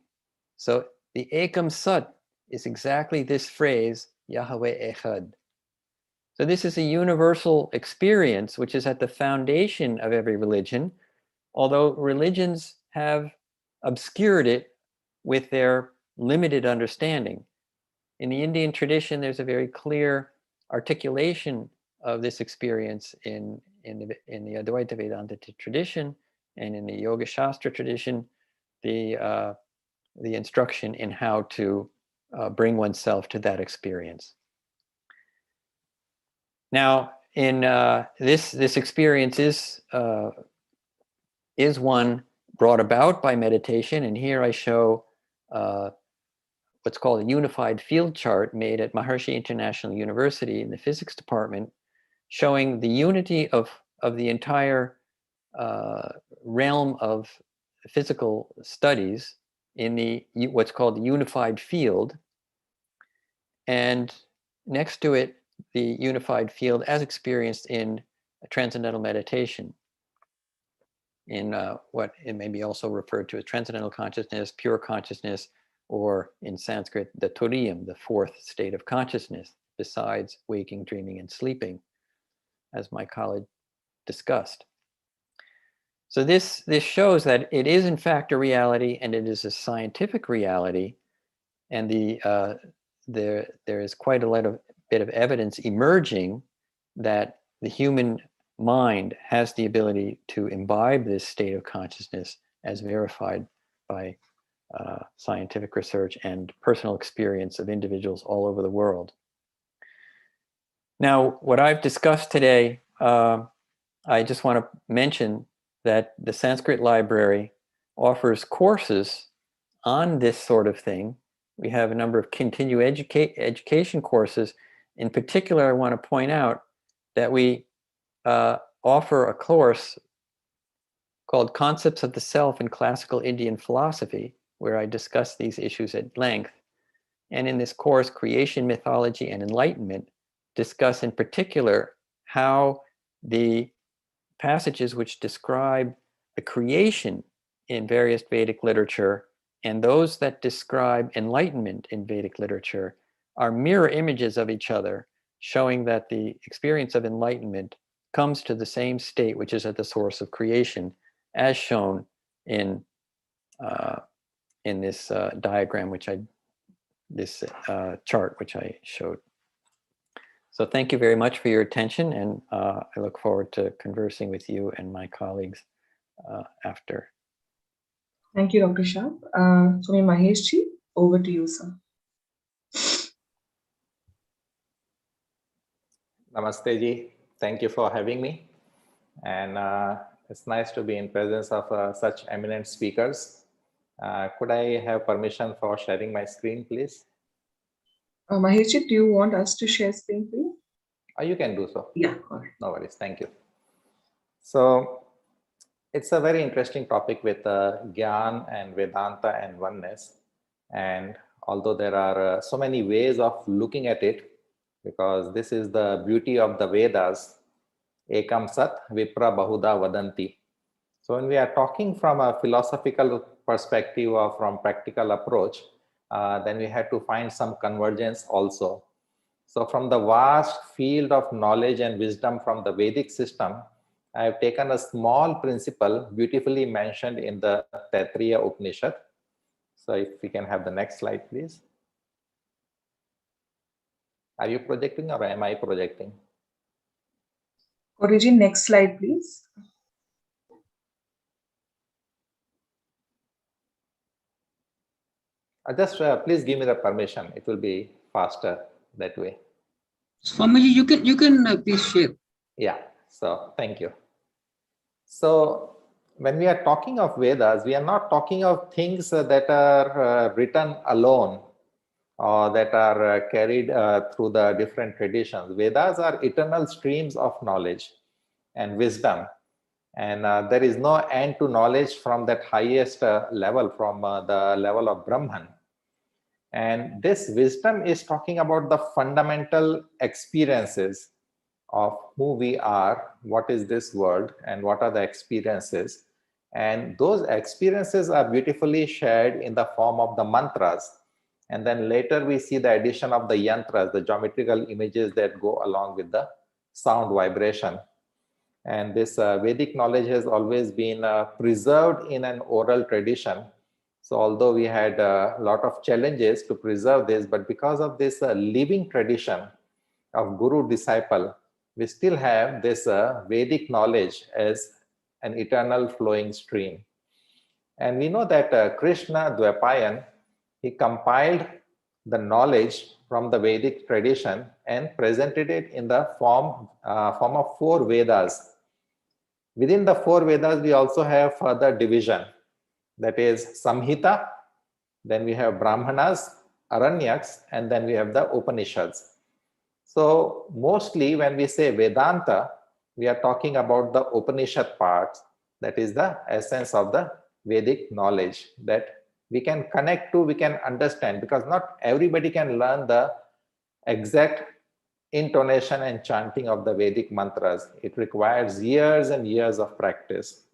So the Ekam Sat is exactly this phrase, Yahweh Echad. So this is a universal experience which is at the foundation of every religion, although religions have obscured it with their limited understanding. In the Indian tradition, there's a very clear articulation of this experience in the Advaita Vedanta tradition, and in the Yoga Shastra tradition, the instruction in how to bring oneself to that experience. Now, in this experience is one brought about by meditation, and here I show what's called a unified field chart made at Maharishi International University in the physics department, showing the unity of the entire realm of physical studies in what's called the unified field, and next to it, the unified field as experienced in transcendental meditation, in what it may be also referred to as transcendental consciousness, pure consciousness, or in Sanskrit, the turiyam, the fourth state of consciousness, besides waking, dreaming, and sleeping, as my colleague discussed. So this shows that it is in fact a reality, and it is a scientific reality, and there is quite a bit of evidence emerging that the human mind has the ability to imbibe this state of consciousness, as verified by scientific research and personal experience of individuals all over the world. Now, what I've discussed today, I just want to mention that the Sanskrit library offers courses on this sort of thing. We have a number of continuing education courses. In particular, I want to point out that we offer a course called Concepts of the Self in Classical Indian Philosophy, where I discuss these issues at length. and in this course, Creation, Mythology, and Enlightenment, discuss in particular how the passages which describe the creation in various Vedic literature and those that describe enlightenment in Vedic literature are mirror images of each other, showing that the experience of enlightenment comes to the same state which is at the source of creation, as shown in this diagram, this chart which I showed. So thank you very much for your attention, and I look forward to conversing with you and my colleagues after. Thank you, Dr. Shah. Swami Maheshji, over to you, sir. Namaste ji. Thank you for having me. And it's nice to be in presence of such eminent speakers. Could I have permission for sharing my screen, please? Maheshji, do you want us to share screen, please? You can do so. Yeah, all right. No worries. Thank you. So it's a very interesting topic with Jnana and Vedanta and Oneness. And although there are so many ways of looking at it, because this is the beauty of the Vedas, Ekam Sat Vipra Bahuda Vadanti. So when we are talking from a philosophical perspective or from practical approach, then we have to find some convergence also. So from the vast field of knowledge and wisdom from the Vedic system, I have taken a small principle beautifully mentioned in the Taittiriya Upanishad. So if we can have the next slide, please. Are you projecting or am I projecting? Origin, next slide, please. Just please give me the permission. It will be faster that way. Swamiji, you can please share. Yeah, so thank you. So when we are talking of Vedas, we are not talking of things that are written alone or that are carried through the different traditions. Vedas are eternal streams of knowledge and wisdom. And there is no end to knowledge from that highest level, from the level of Brahman. And this wisdom is talking about the fundamental experiences of who we are, what is this world, and what are the experiences. And those experiences are beautifully shared in the form of the mantras. And then later we see the addition of the yantras, the geometrical images that go along with the sound vibration. And this Vedic knowledge has always been preserved in an oral tradition. So although we had a lot of challenges to preserve this, but because of this living tradition of guru-disciple, we still have this Vedic knowledge as an eternal flowing stream. And we know that Krishna Dvapayan, he compiled the knowledge from the Vedic tradition and presented it in the form of 4 Vedas. Within the 4 Vedas, we also have further division. That is Samhita, then we have Brahmanas, Aranyaks, and then we have the Upanishads. So mostly when we say Vedanta, we are talking about the Upanishad parts. That is the essence of the Vedic knowledge that we can connect to, we can understand, because not everybody can learn the exact intonation and chanting of the Vedic mantras. It requires years and years of practice.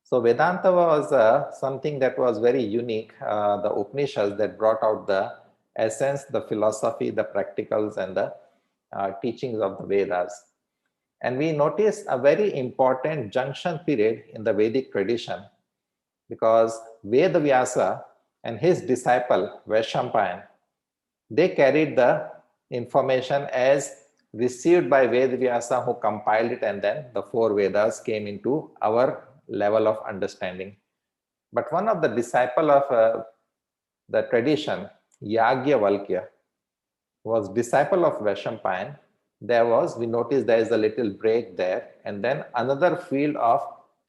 So Vedanta was something that was very unique, the Upanishads that brought out the essence, the philosophy, the practicals, and the teachings of the Vedas. And we notice a very important junction period in the Vedic tradition, because Vedavyasa and his disciple Vaishampayan, they carried the information as received by Vedavyasa, who compiled it, and then the 4 Vedas came into our level of understanding. But one of the disciple of the tradition, Yajnavalkya, was disciple of Vaishampayan. We noticed there is a little break there, and then another field of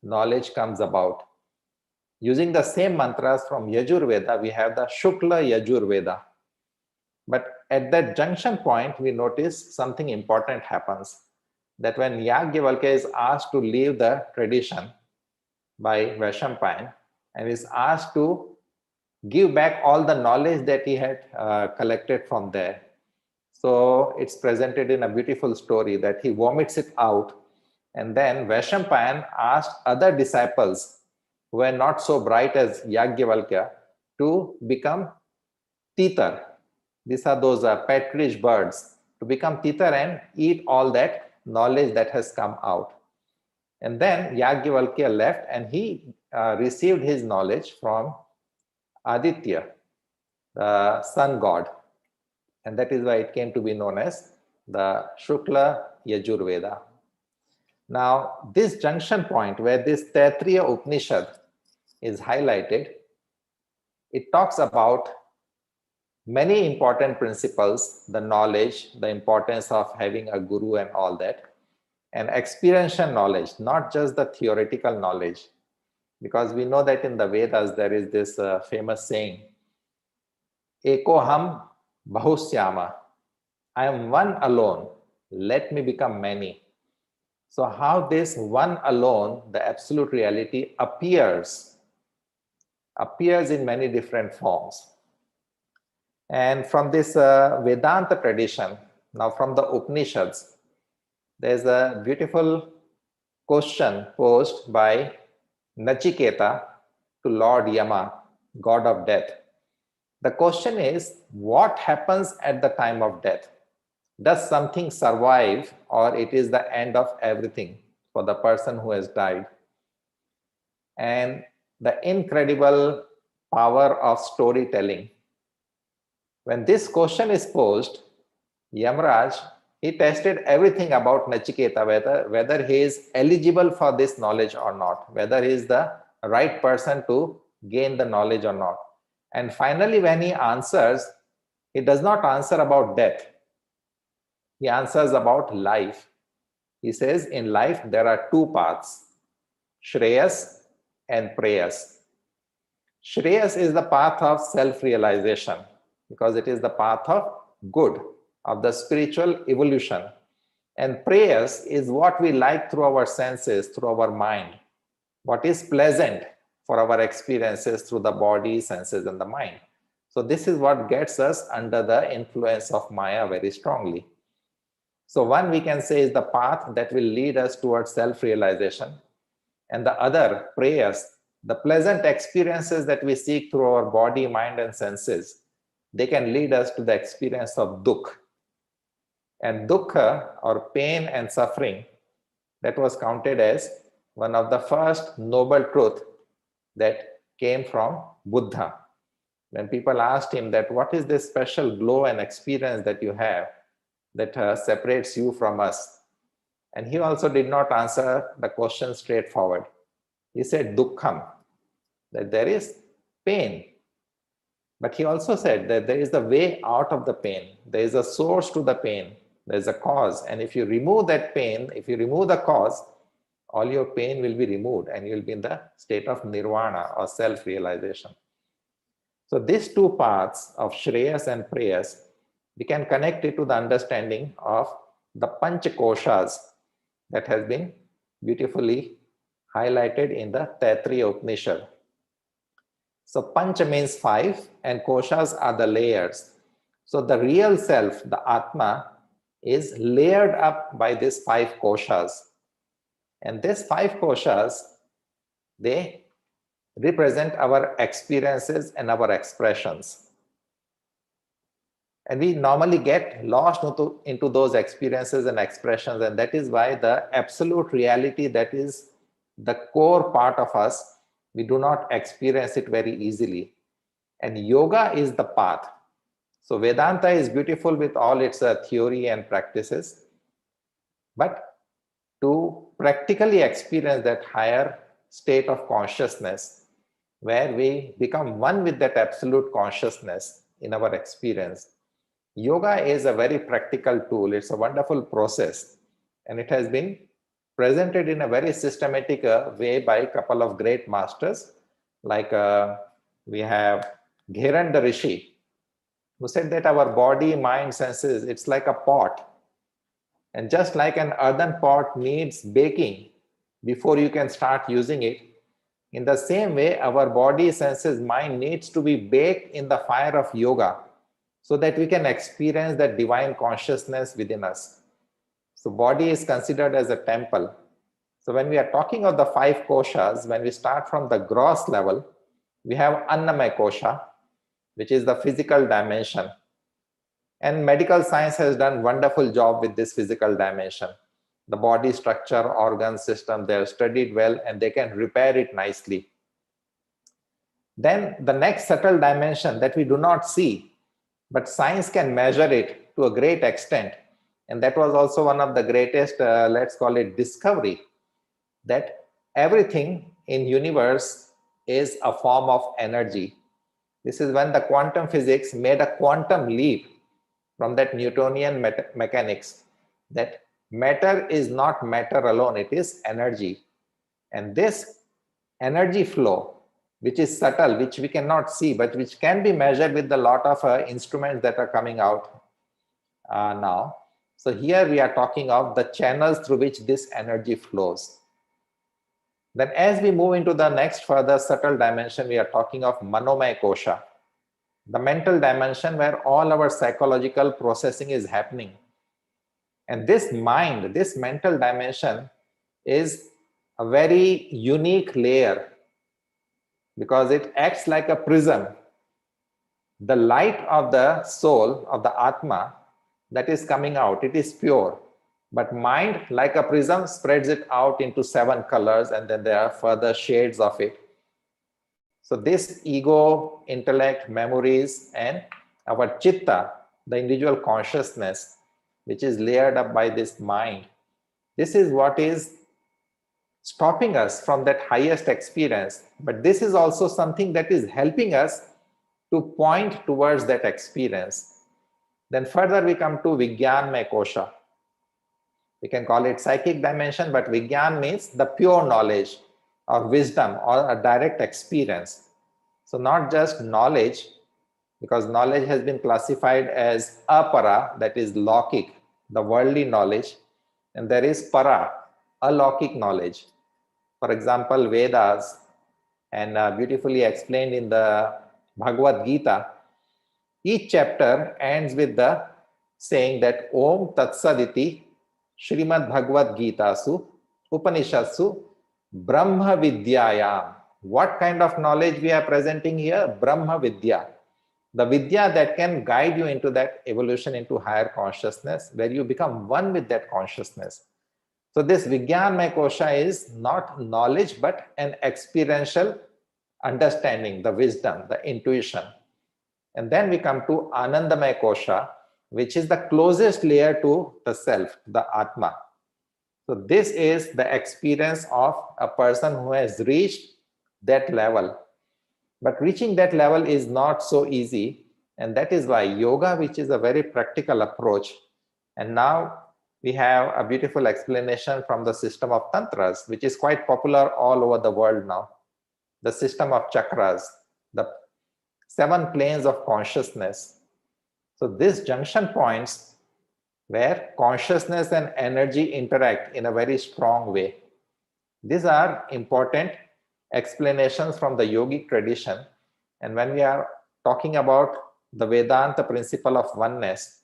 knowledge comes about. Using the same mantras from Yajurveda, we have the Shukla Yajurveda. But at that junction point, we notice something important happens. That when Yajnavalkya is asked to leave the tradition by Vaishampayan and is asked to give back all the knowledge that he had collected from there. So it's presented in a beautiful story that he vomits it out. And then Vaishampayan asked other disciples who were not so bright as Yajnavalkya to become teeter. These are those petri birds, to become teeter and eat all that knowledge that has come out. And then Yajnavalkya left and he received his knowledge from Aditya, the sun god. And that is why it came to be known as the Shukla Yajurveda. Now, this junction point where this Taittiriya Upanishad is highlighted, it talks about many important principles, the knowledge, the importance of having a guru and all that, and experiential knowledge, not just the theoretical knowledge. Because we know that in the Vedas, there is this famous saying, Ekoham Bahusyama, I am one alone, let me become many. So how this one alone, the absolute reality, appears in many different forms. And from this Vedanta tradition, now from the Upanishads, there's a beautiful question posed by Nachiketa to Lord Yama, god of death. The question is, what happens at the time of death? Does something survive, or it is the end of everything for the person who has died? And the incredible power of storytelling. When this question is posed, Yamraj, he tested everything about Nachiketa, whether he is eligible for this knowledge or not, whether he is the right person to gain the knowledge or not. And finally, when he answers, he does not answer about death. He answers about life. He says, in life, there are two paths, Shreyas and Preyas. Shreyas is the path of self-realization because it is the path of good, of the spiritual evolution. And Preyas is what we like through our senses, through our mind, what is pleasant for our experiences through the body, senses, and the mind. So this is what gets us under the influence of Maya very strongly. So one we can say is the path that will lead us towards self-realization, and the other, Preyas, the pleasant experiences that we seek through our body, mind, and senses, they can lead us to the experience of dukkha. And dukkha, or pain and suffering, that was counted as one of the first noble truth that came from Buddha. When people asked him that, what is this special glow and experience that you have that separates you from us? And he also did not answer the question straightforward. He said dukkham, that there is pain. But he also said that there is a way out of the pain. There is a source to the pain. There is a cause. And if you remove that pain, if you remove the cause, all your pain will be removed and you will be in the state of nirvana or self-realization. So these two paths of Shreyas and Preyas, we can connect it to the understanding of the Pancha Koshas that has been beautifully highlighted in the Taittiriya Upanishad. So Pancha means 5 and Koshas are the layers. So the real self, the Atma, is layered up by these 5 Koshas. And these 5 Koshas, they represent our experiences and our expressions. And we normally get lost into those experiences and expressions, and that is why the absolute reality that is the core part of us, we do not experience it very easily. And yoga is the path. So Vedanta is beautiful with all its theory and practices, but to practically experience that higher state of consciousness, where we become one with that absolute consciousness in our experience, yoga is a very practical tool. It's a wonderful process, and it has been presented in a very systematic way by a couple of great masters, like we have Coherent the Rishi, who said that our body, mind, senses, it's like a pot. And just like an earthen pot needs baking before you can start using it, In the same way, our body, senses, mind needs to be baked in the fire of yoga so that we can experience that divine consciousness within us. So body is considered as a temple. So when we are talking of the 5 koshas, when we start from the gross level, we have Annamaya kosha, which is the physical dimension. And medical science has done wonderful job with this physical dimension. The body structure, organ system, they have studied well and they can repair it nicely. Then the next subtle dimension that we do not see, but science can measure it to a great extent. And that was also one of the greatest, let's call it discovery, that everything in universe is a form of energy. This is when the quantum physics made a quantum leap from that Newtonian mechanics, that matter is not matter alone, it is energy. And this energy flow, which is subtle, which we cannot see, but which can be measured with a lot of instruments that are coming out now. So here we are talking of the channels through which this energy flows. Then as we move into the next further subtle dimension, we are talking of Manomaya kosha, the mental dimension where all our psychological processing is happening. And this mind, this mental dimension is a very unique layer because it acts like a prism. The light of the soul, of the Atma, that is coming out, it is pure. But mind, like a prism, spreads it out into 7 colors, and then there are further shades of it. So this ego, intellect, memories, and our chitta, the individual consciousness, which is layered up by this mind, this is what is stopping us from that highest experience. But this is also something that is helping us to point towards that experience. Then further we come to Vijnanamaya kosha. We can call it psychic dimension, but Vijnan means the pure knowledge or wisdom or a direct experience. So not just knowledge, because knowledge has been classified as apara, that is lockic, the worldly knowledge, and there is para, alokkic knowledge. For example, Vedas, and beautifully explained in the Bhagavad Gita, each chapter ends with the saying that Om Tat Saditi Srimad Bhagavad Gita Su Upanishadsu Brahma Vidyayam. What kind of knowledge we are presenting here? Brahma Vidya. The Vidya that can guide you into that evolution into higher consciousness, where you become one with that consciousness. So this Vijnanamaya kosha is not knowledge, but an experiential understanding, the wisdom, the intuition. And then we come to Anandamaya kosha, which is the closest layer to the self, the Atma. So this is the experience of a person who has reached that level. But reaching that level is not so easy. And that is why yoga, which is a very practical approach. And now we have a beautiful explanation from the system of tantras, which is quite popular all over the world now. The system of chakras, the 7 planes of consciousness. So these junction points where consciousness and energy interact in a very strong way. These are important explanations from the yogic tradition. And when we are talking about the Vedanta principle of oneness,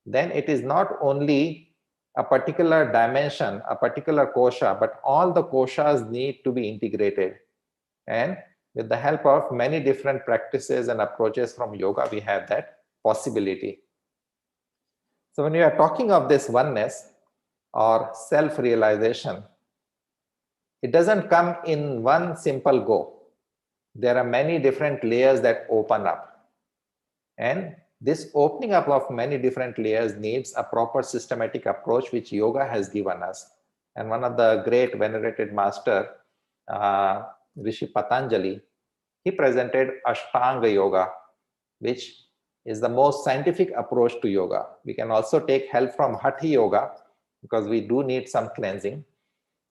then it is not only a particular dimension, a particular kosha, but all the koshas need to be integrated. And with the help of many different practices and approaches from yoga, we have that possibility. So when we are talking of this oneness or self-realization, it doesn't come in one simple go. There are many different layers that open up. And this opening up of many different layers needs a proper systematic approach, which yoga has given us. And one of the great venerated master, Rishi Patanjali, he presented Ashtanga Yoga, which is the most scientific approach to yoga. We can also take help from Hatha Yoga because we do need some cleansing.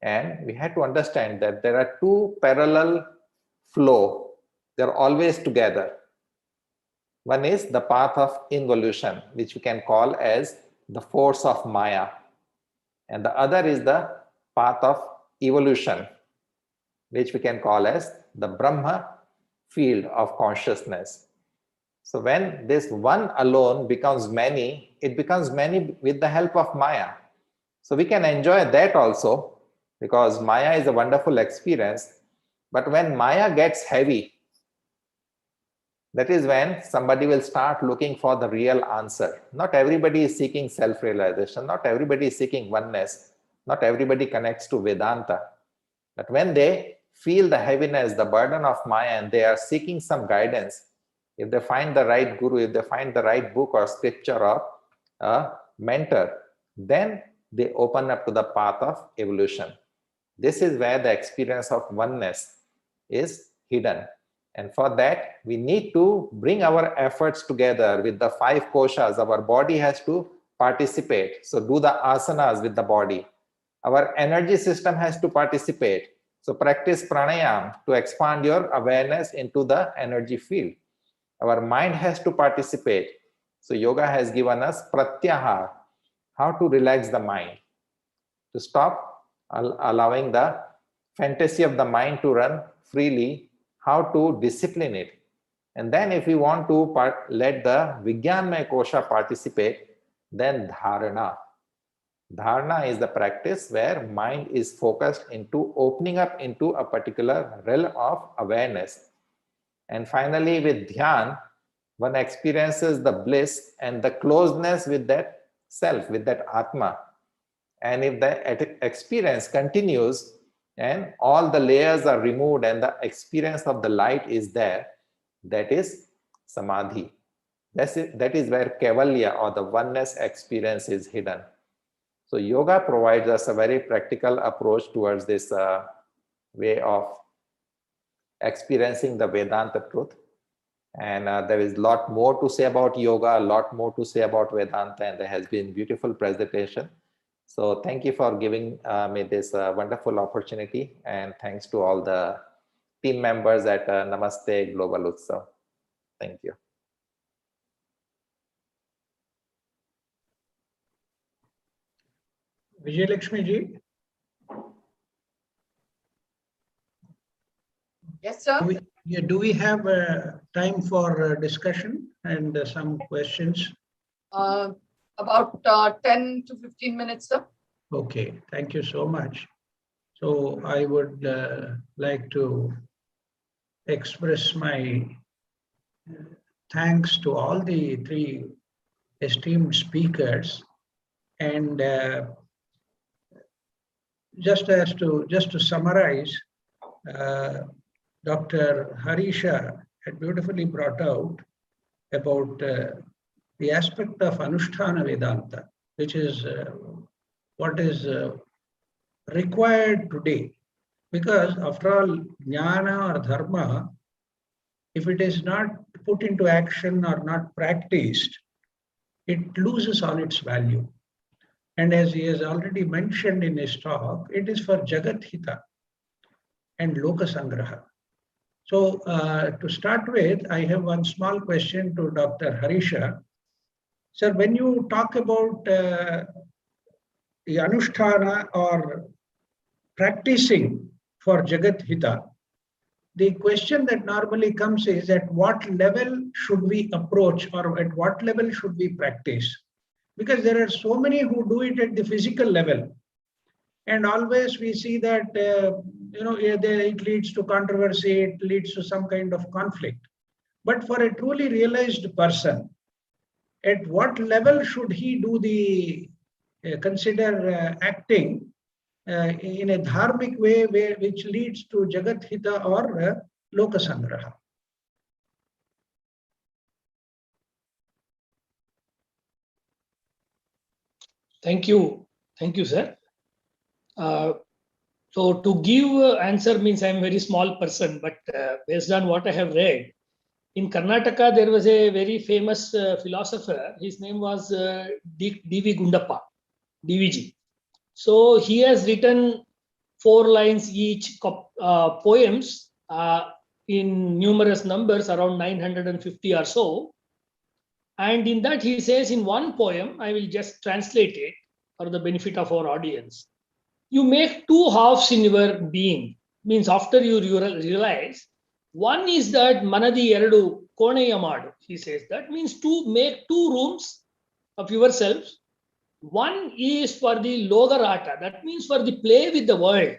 And we had to understand that there are 2 parallel flow. They're always together. One is the path of involution, which we can call as the force of Maya. And the other is the path of evolution, which we can call as the Brahma field of consciousness. So when this one alone becomes many, it becomes many with the help of Maya. So we can enjoy that also, because Maya is a wonderful experience. But when Maya gets heavy, that is when somebody will start looking for the real answer. Not everybody is seeking self-realization. Not everybody is seeking oneness. Not everybody connects to Vedanta. But when they feel the heaviness, the burden of Maya, and they are seeking some guidance, if they find the right guru, if they find the right book or scripture or a mentor, then they open up to the path of evolution. This is where the experience of oneness is hidden. And for that, we need to bring our efforts together with the 5 koshas. Our body has to participate. So do the asanas with the body. Our energy system has to participate. So practice pranayam to expand your awareness into the energy field. Our mind has to participate. So yoga has given us pratyahar, how to relax the mind, to stop allowing the fantasy of the mind to run freely, how to discipline it. And then if we want to let the Vijnanmaya kosha participate, then dharana. Dharana is the practice where mind is focused into opening up into a particular realm of awareness. And finally, with dhyan, one experiences the bliss and the closeness with that self, with that Atma. And if the experience continues and all the layers are removed and the experience of the light is there, that is samadhi. That is where Kaivalya or the oneness experience is hidden. So yoga provides us a very practical approach towards this way of experiencing the Vedanta truth. And there is a lot more to say about yoga, a lot more to say about Vedanta, and there has been beautiful presentation. So thank you for giving me this wonderful opportunity, and thanks to all the team members at Namaste Global Utsav. Thank you. Vijayalakshmi ji. Yes, sir. Do we have time for discussion and some questions? About 10 to 15 minutes, sir. Okay, thank you so much. So I would like to express my thanks to all the 3 esteemed speakers, and just to summarize, Dr. Harisha had beautifully brought out about the aspect of Anusthana Vedanta, which is what is required today. Because after all, Jnana or Dharma, if it is not put into action or not practiced, it loses all its value. And as he has already mentioned in his talk, it is for Jagat Hita and Loka Sangraha. So to start with, I have one small question to Dr. Harisha. Sir, when you talk about the Anusthana or practicing for Jagat Hita, the question that normally comes is, at what level should we approach, or at what level should we practice? Because there are so many who do it at the physical level. And always we see that, it leads to controversy, it leads to some kind of conflict. But for a truly realized person, at what level should he do the, consider acting in a dharmic way which leads to Jagat Hita or Loka Sangraha? Thank you, sir. So to give answer means I'm a very small person, but based on what I have read, in Karnataka there was a very famous philosopher. His name was D.V. Gundappa, DVG. So he has written 4 lines each poems in numerous numbers, around 950 or so. And in that he says in one poem, I will just translate it for the benefit of our audience. You make 2 halves in your being, means after you realize, one is that manadi eradu koneya madu. He says that means to make two rooms of yourself. One is for the logarata, that means for the play with the world.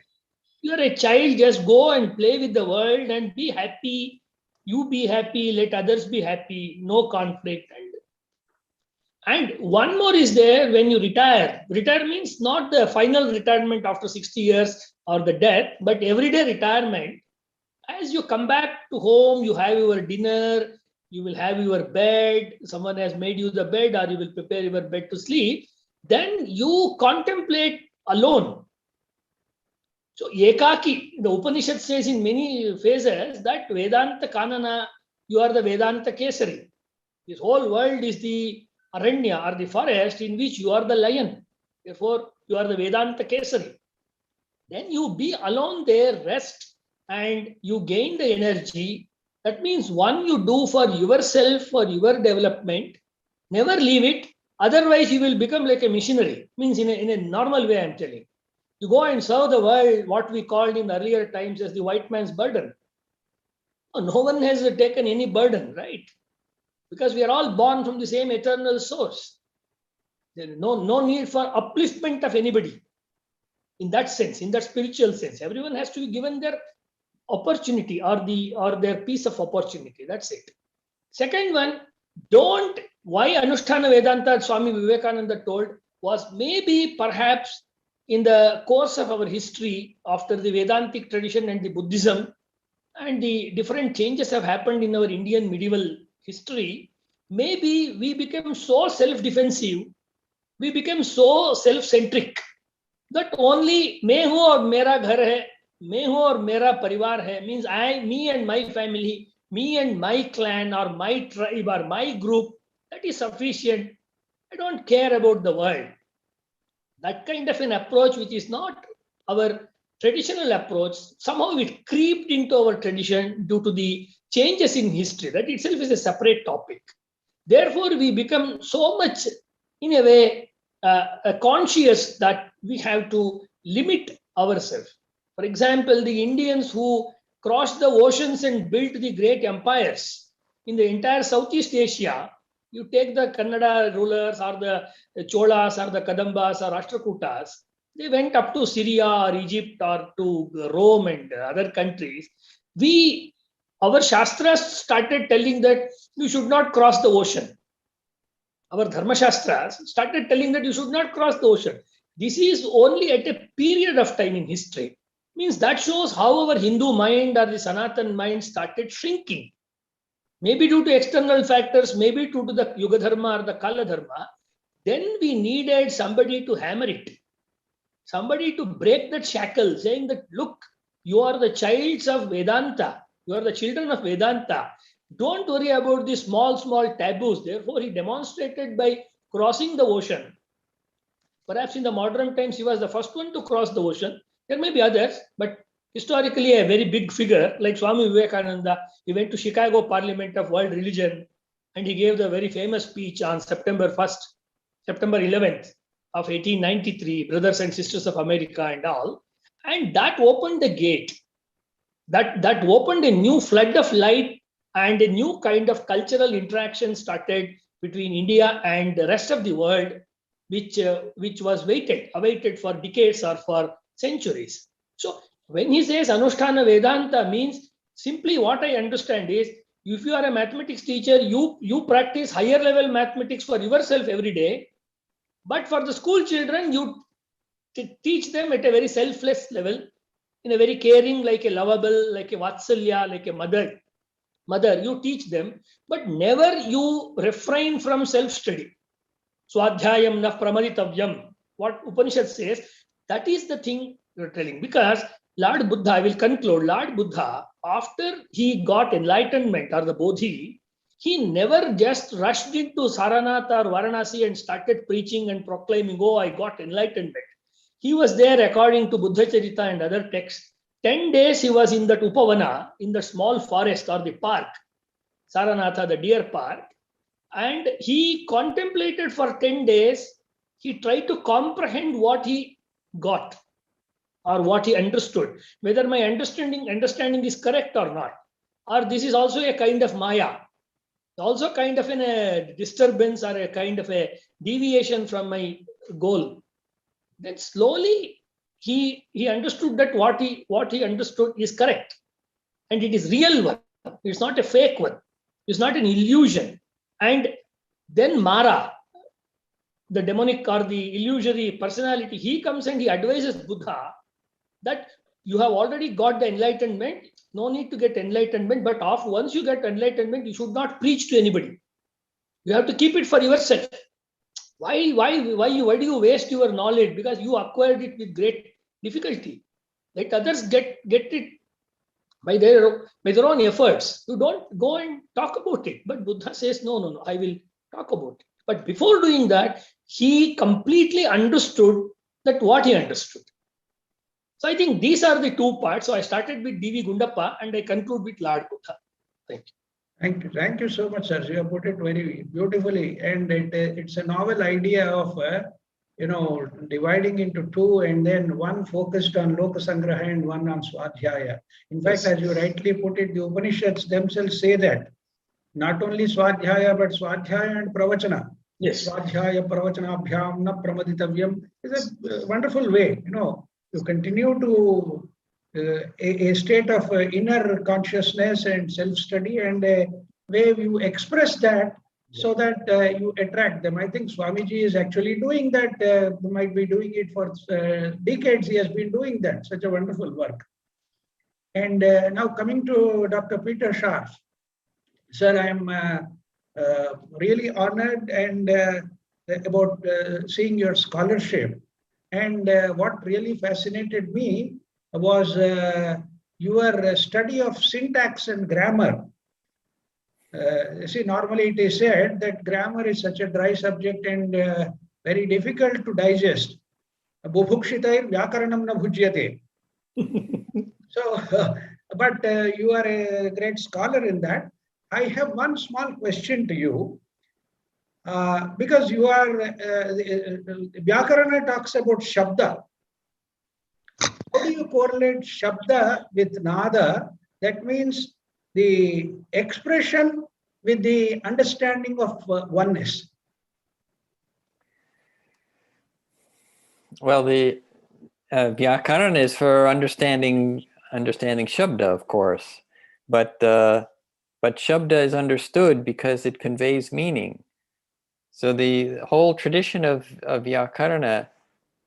You are a child, just go and play with the world and be happy. You be happy, let others be happy, no conflict. And one more is there when you retire. Retire means not the final retirement after 60 years or the death, but everyday retirement. As you come back to home, you have your dinner, you will have your bed, someone has made you the bed, or you will prepare your bed to sleep. Then you contemplate alone. So Ekaki, the Upanishad says in many phases that Vedanta Kanana, you are the Vedanta Kesari. This whole world is the Aranya or the forest in which you are the lion. Therefore, you are the Vedanta Kesari. Then you be alone there, rest, and you gain the energy. That means one you do for yourself, for your development, never leave it. Otherwise, you will become like a missionary. Means in a normal way, I'm telling. You go and serve the world, what we called in earlier times as the white man's burden. No one has taken any burden, right? Because we are all born from the same eternal source. There is no need for upliftment of anybody. In that sense, in that spiritual sense, everyone has to be given their opportunity or their piece of opportunity. That's it. Second one, why Anushtana Vedanta Swami Vivekananda told was maybe perhaps in the course of our history after the Vedantic tradition and the Buddhism and the different changes have happened in our Indian medieval history, maybe we became so self-defensive, we became so self-centric that only मैं हूँ और मेरा घर है, मैं हूँ और मेरा परिवार है, means me and my family, me and my clan or my tribe or my group, that is sufficient. I don't care about the world. That kind of an approach, which is not our traditional approach, somehow it creeped into our tradition due to the changes in history. That itself is a separate topic. Therefore, we become so much, in a way, conscious that we have to limit ourselves. For example, the Indians who crossed the oceans and built the great empires in the entire Southeast Asia, you take the Kannada rulers or the Cholas or the Kadambas or Rashtrakutas, they went up to Syria or Egypt or to Rome and other countries. Our Shastras started telling that you should not cross the ocean. Our Dharma Shastras started telling that you should not cross the ocean. This is only at a period of time in history. Means that shows how our Hindu mind or the Sanatan mind started shrinking. Maybe due to external factors, maybe due to the Yuga Dharma or the Kala Dharma. Then we needed somebody to hammer it. Somebody to break that shackle, saying that, look, you are the childs of Vedanta. You are the children of Vedanta. Don't worry about the small taboos. Therefore, he demonstrated by crossing the ocean. Perhaps in the modern times, he was the first one to cross the ocean. There may be others, but historically a very big figure like Swami Vivekananda. He went to Chicago Parliament of World Religion and he gave the very famous speech on September 11th of 1893, Brothers and Sisters of America and all. And that opened the gate. That opened a new flood of light and a new kind of cultural interaction started between India and the rest of the world, which was awaited for decades or for centuries. So when he says Anushtana Vedanta means, simply what I understand is, if you are a mathematics teacher, you practice higher level mathematics for yourself every day. But for the school children, you teach them at a very selfless level, in a very caring, like a lovable, like a vatsalya, like a mother, you teach them, but never you refrain from self-study. Swadhyayam na pramaditavyam. What Upanishad says, that is the thing you're telling. Because Lord Buddha, I will conclude, Lord Buddha, after he got enlightenment or the Bodhi, he never just rushed into Saranath or Varanasi and started preaching and proclaiming, oh, I got enlightenment. He was there according to Buddha Charita and other texts. 10 days he was in that Upavana, in the small forest or the park, Saranatha, the deer park, and he contemplated for 10 days. He tried to comprehend what he got or what he understood, whether my understanding is correct or not, or this is also a kind of maya, also kind of a disturbance or a kind of a deviation from my goal. Then slowly he understood that what he understood is correct, and it is real one. It's not a fake one. It's not an illusion. And then Mara, the demonic or the illusory personality, he comes and he advises Buddha that you have already got the enlightenment, no need to get enlightenment, but once you get enlightenment, you should not preach to anybody. You have to keep it for yourself. Why do you waste your knowledge? Because you acquired it with great difficulty. Let others get it by their own efforts. You don't go and talk about it. But Buddha says, no, I will talk about it. But before doing that, he completely understood that what he understood. So I think these are the two parts. So I started with D.V. Gundappa and I conclude with Lord Buddha. Thank you. Thank you so much, sir. You have put it very beautifully, and it's a novel idea of dividing into two, and then one focused on Lokasangraha and one on Swadhyaya. In fact, as you rightly put it, the Upanishads themselves say that not only Swadhyaya, but Swadhyaya and Pravachana. Yes. Swadhyaya Pravachanabhyam na pramaditavyam is a wonderful way, you continue to a state of inner consciousness and self-study, and a way you express that so that you attract them. I think Swamiji is actually doing that. He might be doing it for decades. He has been doing that. Such a wonderful work. And now coming to Dr. Peter Scharf. Sir, I am really honored and about seeing your scholarship. And what really fascinated me was your study of syntax and grammar. See, normally it is said that grammar is such a dry subject and very difficult to digest. Bubhukshitair vyakaranam na bhujyate. So, but you are a great scholar in that. I have one small question to you. Because you are, Vyakarana talks about Shabda. How do you correlate Shabda with Nada? That means the expression with the understanding of oneness. Well, the Vyakarana is for understanding Shabda, of course, but Shabda is understood because it conveys meaning. So the whole tradition of Vyakarana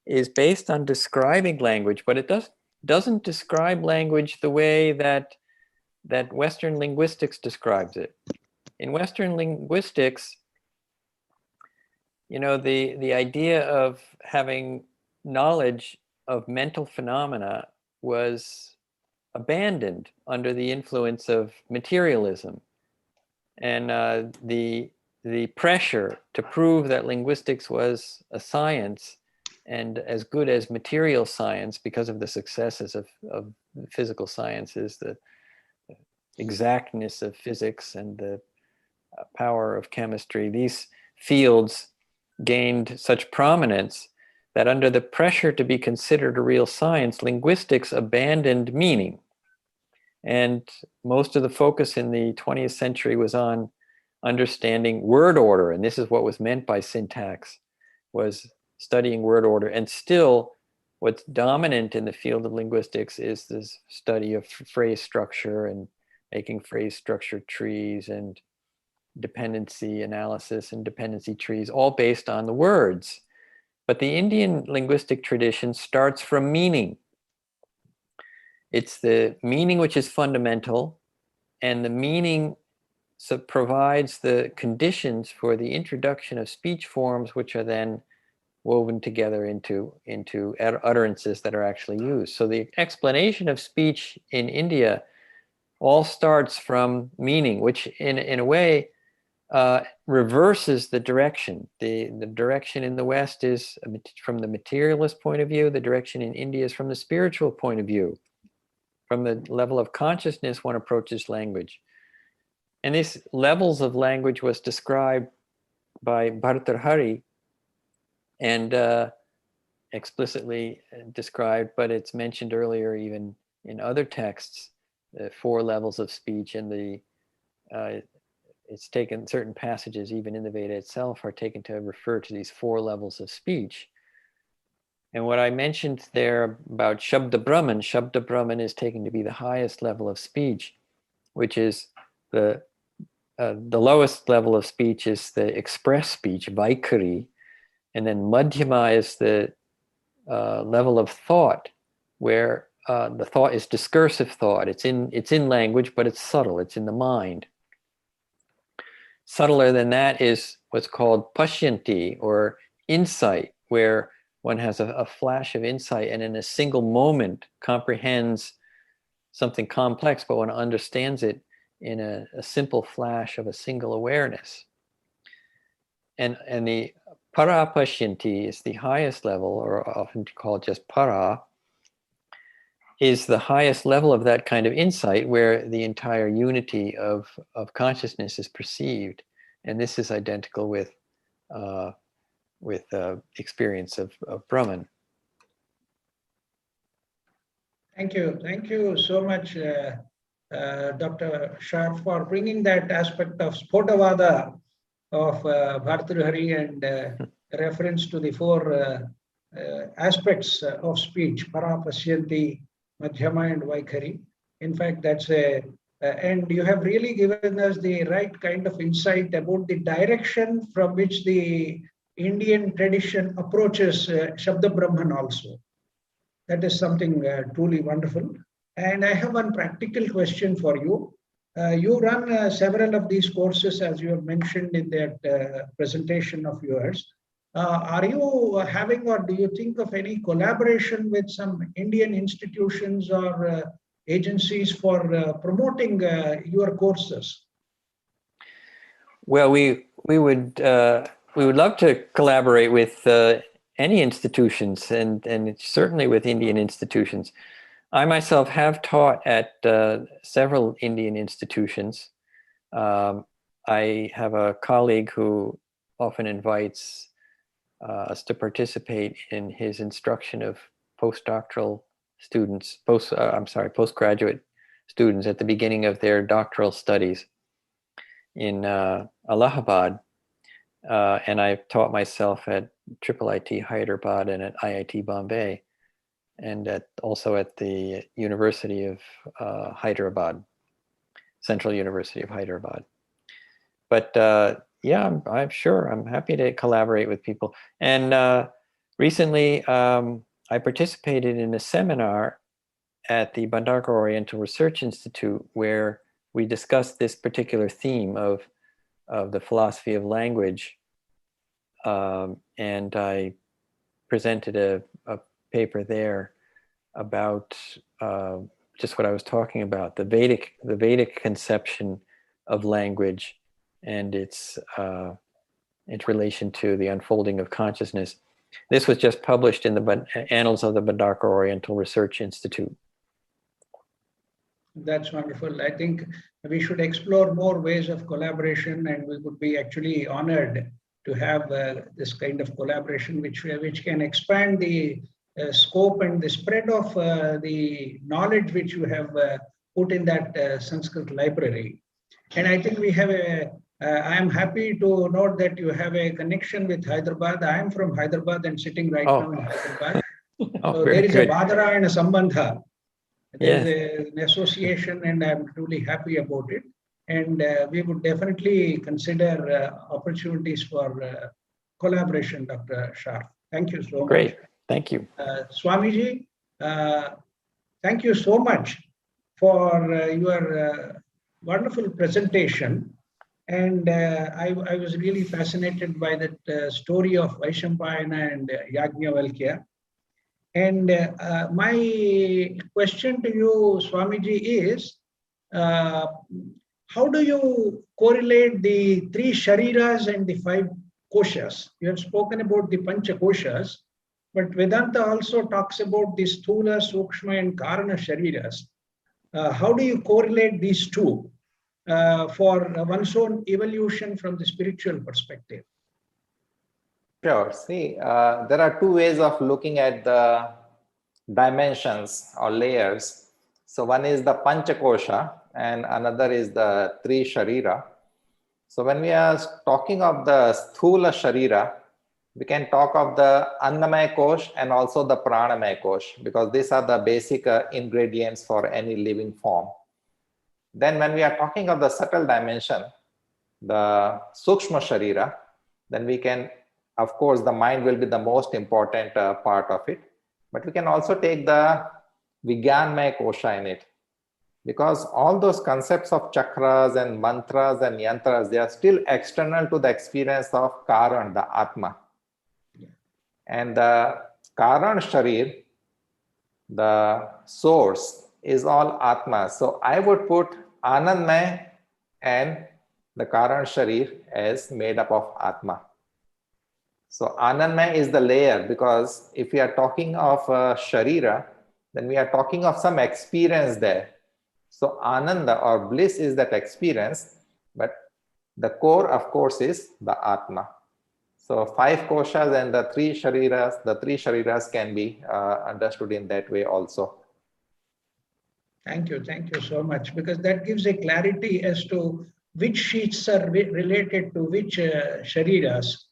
is based on describing language, but it doesn't describe language the way that Western linguistics describes it. In Western linguistics, the idea of having knowledge of mental phenomena was abandoned under the influence of materialism. And the pressure to prove that linguistics was a science and as good as material science because of the successes of physical sciences, the exactness of physics and the power of chemistry, these fields gained such prominence that under the pressure to be considered a real science, linguistics abandoned meaning. And most of the focus in the 20th century was on understanding word order, and this is what was meant by syntax, was studying word order. And still, what's dominant in the field of linguistics is this study of phrase structure and making phrase structure trees and dependency analysis and dependency trees, all based on the words. But the Indian linguistic tradition starts from meaning. It's the meaning which is fundamental, and the meaning provides the conditions for the introduction of speech forms, which are then woven together into utterances that are actually used. So the explanation of speech in India all starts from meaning, which in a way reverses the direction. The direction in the West is from the materialist point of view. The direction in India is from the spiritual point of view. From the level of consciousness, one approaches language. And these levels of language was described by Bhartrhari, and explicitly described, but it's mentioned earlier even in other texts, the 4 levels of speech, and it's taken, certain passages even in the Veda itself are taken to refer to these 4 levels of speech. And what I mentioned there about Shabda Brahman is taken to be the highest level of speech, which is the lowest level of speech is the express speech, Vaikari, and then Madhyama is the level of thought, where the thought is discursive thought. It's in language, but it's subtle. It's in the mind. Subtler than that is what's called Pashyanti, or insight, where one has a flash of insight and in a single moment comprehends something complex, but one understands it in a simple flash of a single awareness. And the Parapashyanti is the highest level, or often called just Para, is the highest level of that kind of insight, where the entire unity of consciousness is perceived. And this is identical with experience of Brahman. Thank you so much, Dr. Shah, for bringing that aspect of Spotavada of Bhartrihari and reference to the 4 aspects of speech, Parapashyanti, Madhyama, and Vaikari. In fact, that's and you have really given us the right kind of insight about the direction from which the Indian tradition approaches Shabda Brahman also. That is something truly wonderful. And I have one practical question for you. You run several of these courses, as you have mentioned in that presentation of yours. Are you having, or do you think of any collaboration with some Indian institutions or agencies for promoting your courses? Well, we would love to collaborate with any institutions, and certainly with Indian institutions. I myself have taught at several Indian institutions. I have a colleague who often invites us to participate in his instruction of postdoctoral students, postgraduate students at the beginning of their doctoral studies in Allahabad. And I've taught myself at IIIT Hyderabad and at IIT Bombay, and also at the University of Hyderabad, Central University of Hyderabad. But yeah, I'm sure I'm happy to collaborate with people. And recently, I participated in a seminar at the Bhandarkar Oriental Research Institute, where we discussed this particular theme of the philosophy of language. And I presented a paper there about just what I was talking about, the Vedic conception of language and its relation to the unfolding of consciousness. This was just published in the Annals of the Bhandarkar Oriental Research Institute. That's wonderful. I think we should explore more ways of collaboration, and we would be actually honored to have this kind of collaboration, which can expand the scope and the spread of the knowledge which you have put in that Sanskrit library. And I think we have I am happy to note that you have a connection with Hyderabad. I am from Hyderabad and sitting right now in Hyderabad. So there is good. a Vadara and a Sambandha. There Yes. is an association, and I'm truly happy about it. And we would definitely consider opportunities for collaboration, Dr. Shah. Thank you so much. Great. Thank you. Swamiji, thank you so much for your wonderful presentation. And I was really fascinated by that story of Vaishampayana and Yajnavalkya. And my question to you, Swamiji, is how do you correlate the 3 Shariras and the 5 Koshas? You have spoken about the Pancha Koshas, but Vedanta also talks about the Sthula, Sukshma, and Karana Shariras. How do you correlate these 2 for one's own evolution from the spiritual perspective? Sure. See, there are two ways of looking at the dimensions or layers. So one is the Panchakosha and another is the Tri Sharira. So when we are talking of the Sthula Sharira, we can talk of the Annamaya Kosh and also the Pranamaya Kosh, because these are the basic ingredients for any living form. Then when we are talking of the subtle dimension, the Sukshma Sharira, then we can, of course, the mind will be the most important part of it. But we can also take the Vijnanmaya Kosha in it, because all those concepts of chakras and mantras and yantras, they are still external to the experience of Karan, the Atma. And the Karan Sharir, the source, is all Atma. So I would put Anandmaya and the Karan Sharir as made up of Atma. So Anandmaya is the layer, because if we are talking of Sharira, then we are talking of some experience there. So Ananda or bliss is that experience, but the core, of course, is the Atma. So 5 koshas and the 3 shariras can be understood in that way also. Thank you so much, because that gives a clarity as to which sheets are related to which shariras.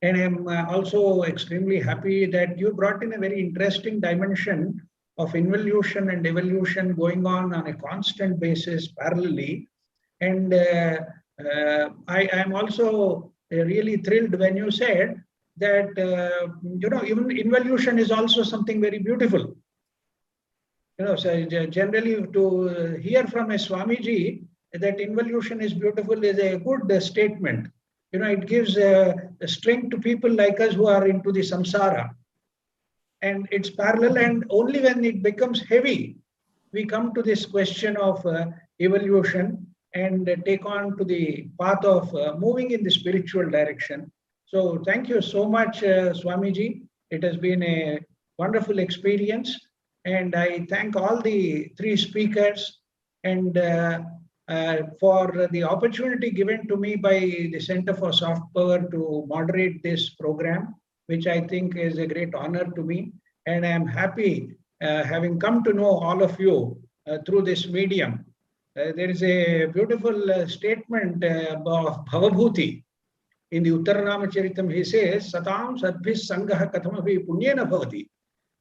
And I'm also extremely happy that you brought in a very interesting dimension of involution and evolution going on a constant basis parallelly. And I am also really thrilled when you said that, even involution is also something very beautiful. So generally to hear from a Swamiji that involution is beautiful is a good statement. It gives a strength to people like us who are into the samsara. And it's parallel, and only when it becomes heavy, we come to this question of evolution and take on to the path of moving in the spiritual direction. So thank you so much, Swamiji. It has been a wonderful experience. And I thank all the 3 speakers and for the opportunity given to me by the Center for Soft Power to moderate this program, which I think is a great honor to me. And I am happy having come to know all of you through this medium. There is a beautiful statement of Bhavabhuti. In the Uttaranamacharitam, he says, Satam Sadbhis Sangaha Kathamapi Punyena Bhavati.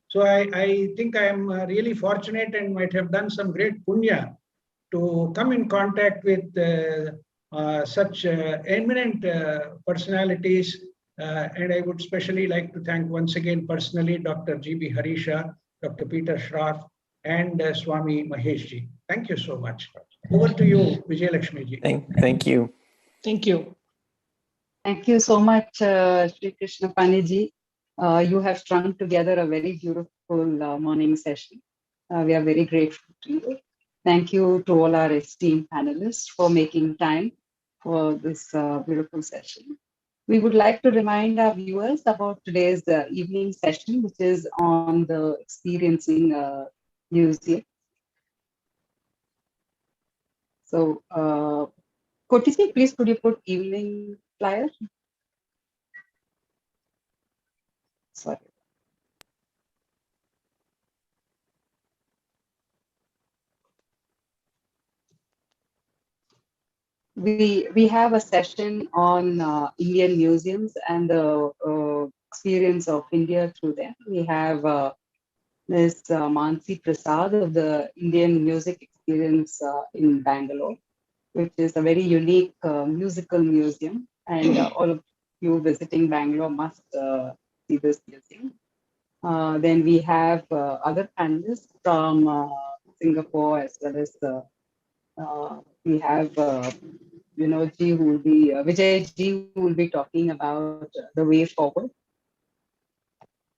So I think I am really fortunate and might have done some great punya to come in contact with such eminent personalities. And I would especially like to thank once again personally Dr. G.B. Harisha, Dr. Peter Shroff, and Swami Maheshji. Thank you so much. Over to you, Vijayalakshmi-ji. Thank you. Thank you. Thank you so much, Sri Krishna Paniji. You have strung together a very beautiful morning session. We are very grateful to you. Thank you to all our esteemed panelists for making time for this beautiful session. We would like to remind our viewers about today's evening session, which is on the experiencing museum. So, Kotiji, please could you put evening flyer? Sorry. We have a session on Indian museums and the experience of India through them. We have Ms. Mansi Prasad of the Indian Music Experience in Bangalore, which is a very unique musical museum, and all of you visiting Bangalore must see this museum. Then we have other panelists from Singapore, as well as we have Vinod ji, who will be Vijay ji, who will be talking about the way forward.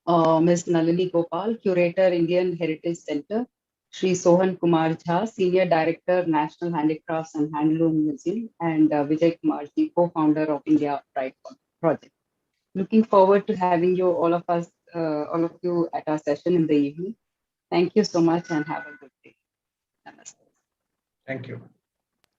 Ms. Nalini Gopal, Curator, Indian Heritage Center. Shri Sohan Kumar Jha, Senior Director, National Handicrafts and Handloom Museum, and Vijay Kumar ji, Co-founder of India Pride Project. Looking forward to having you, all of you, at our session in the evening. Thank you so much and have a good day. Namaste. Thank you.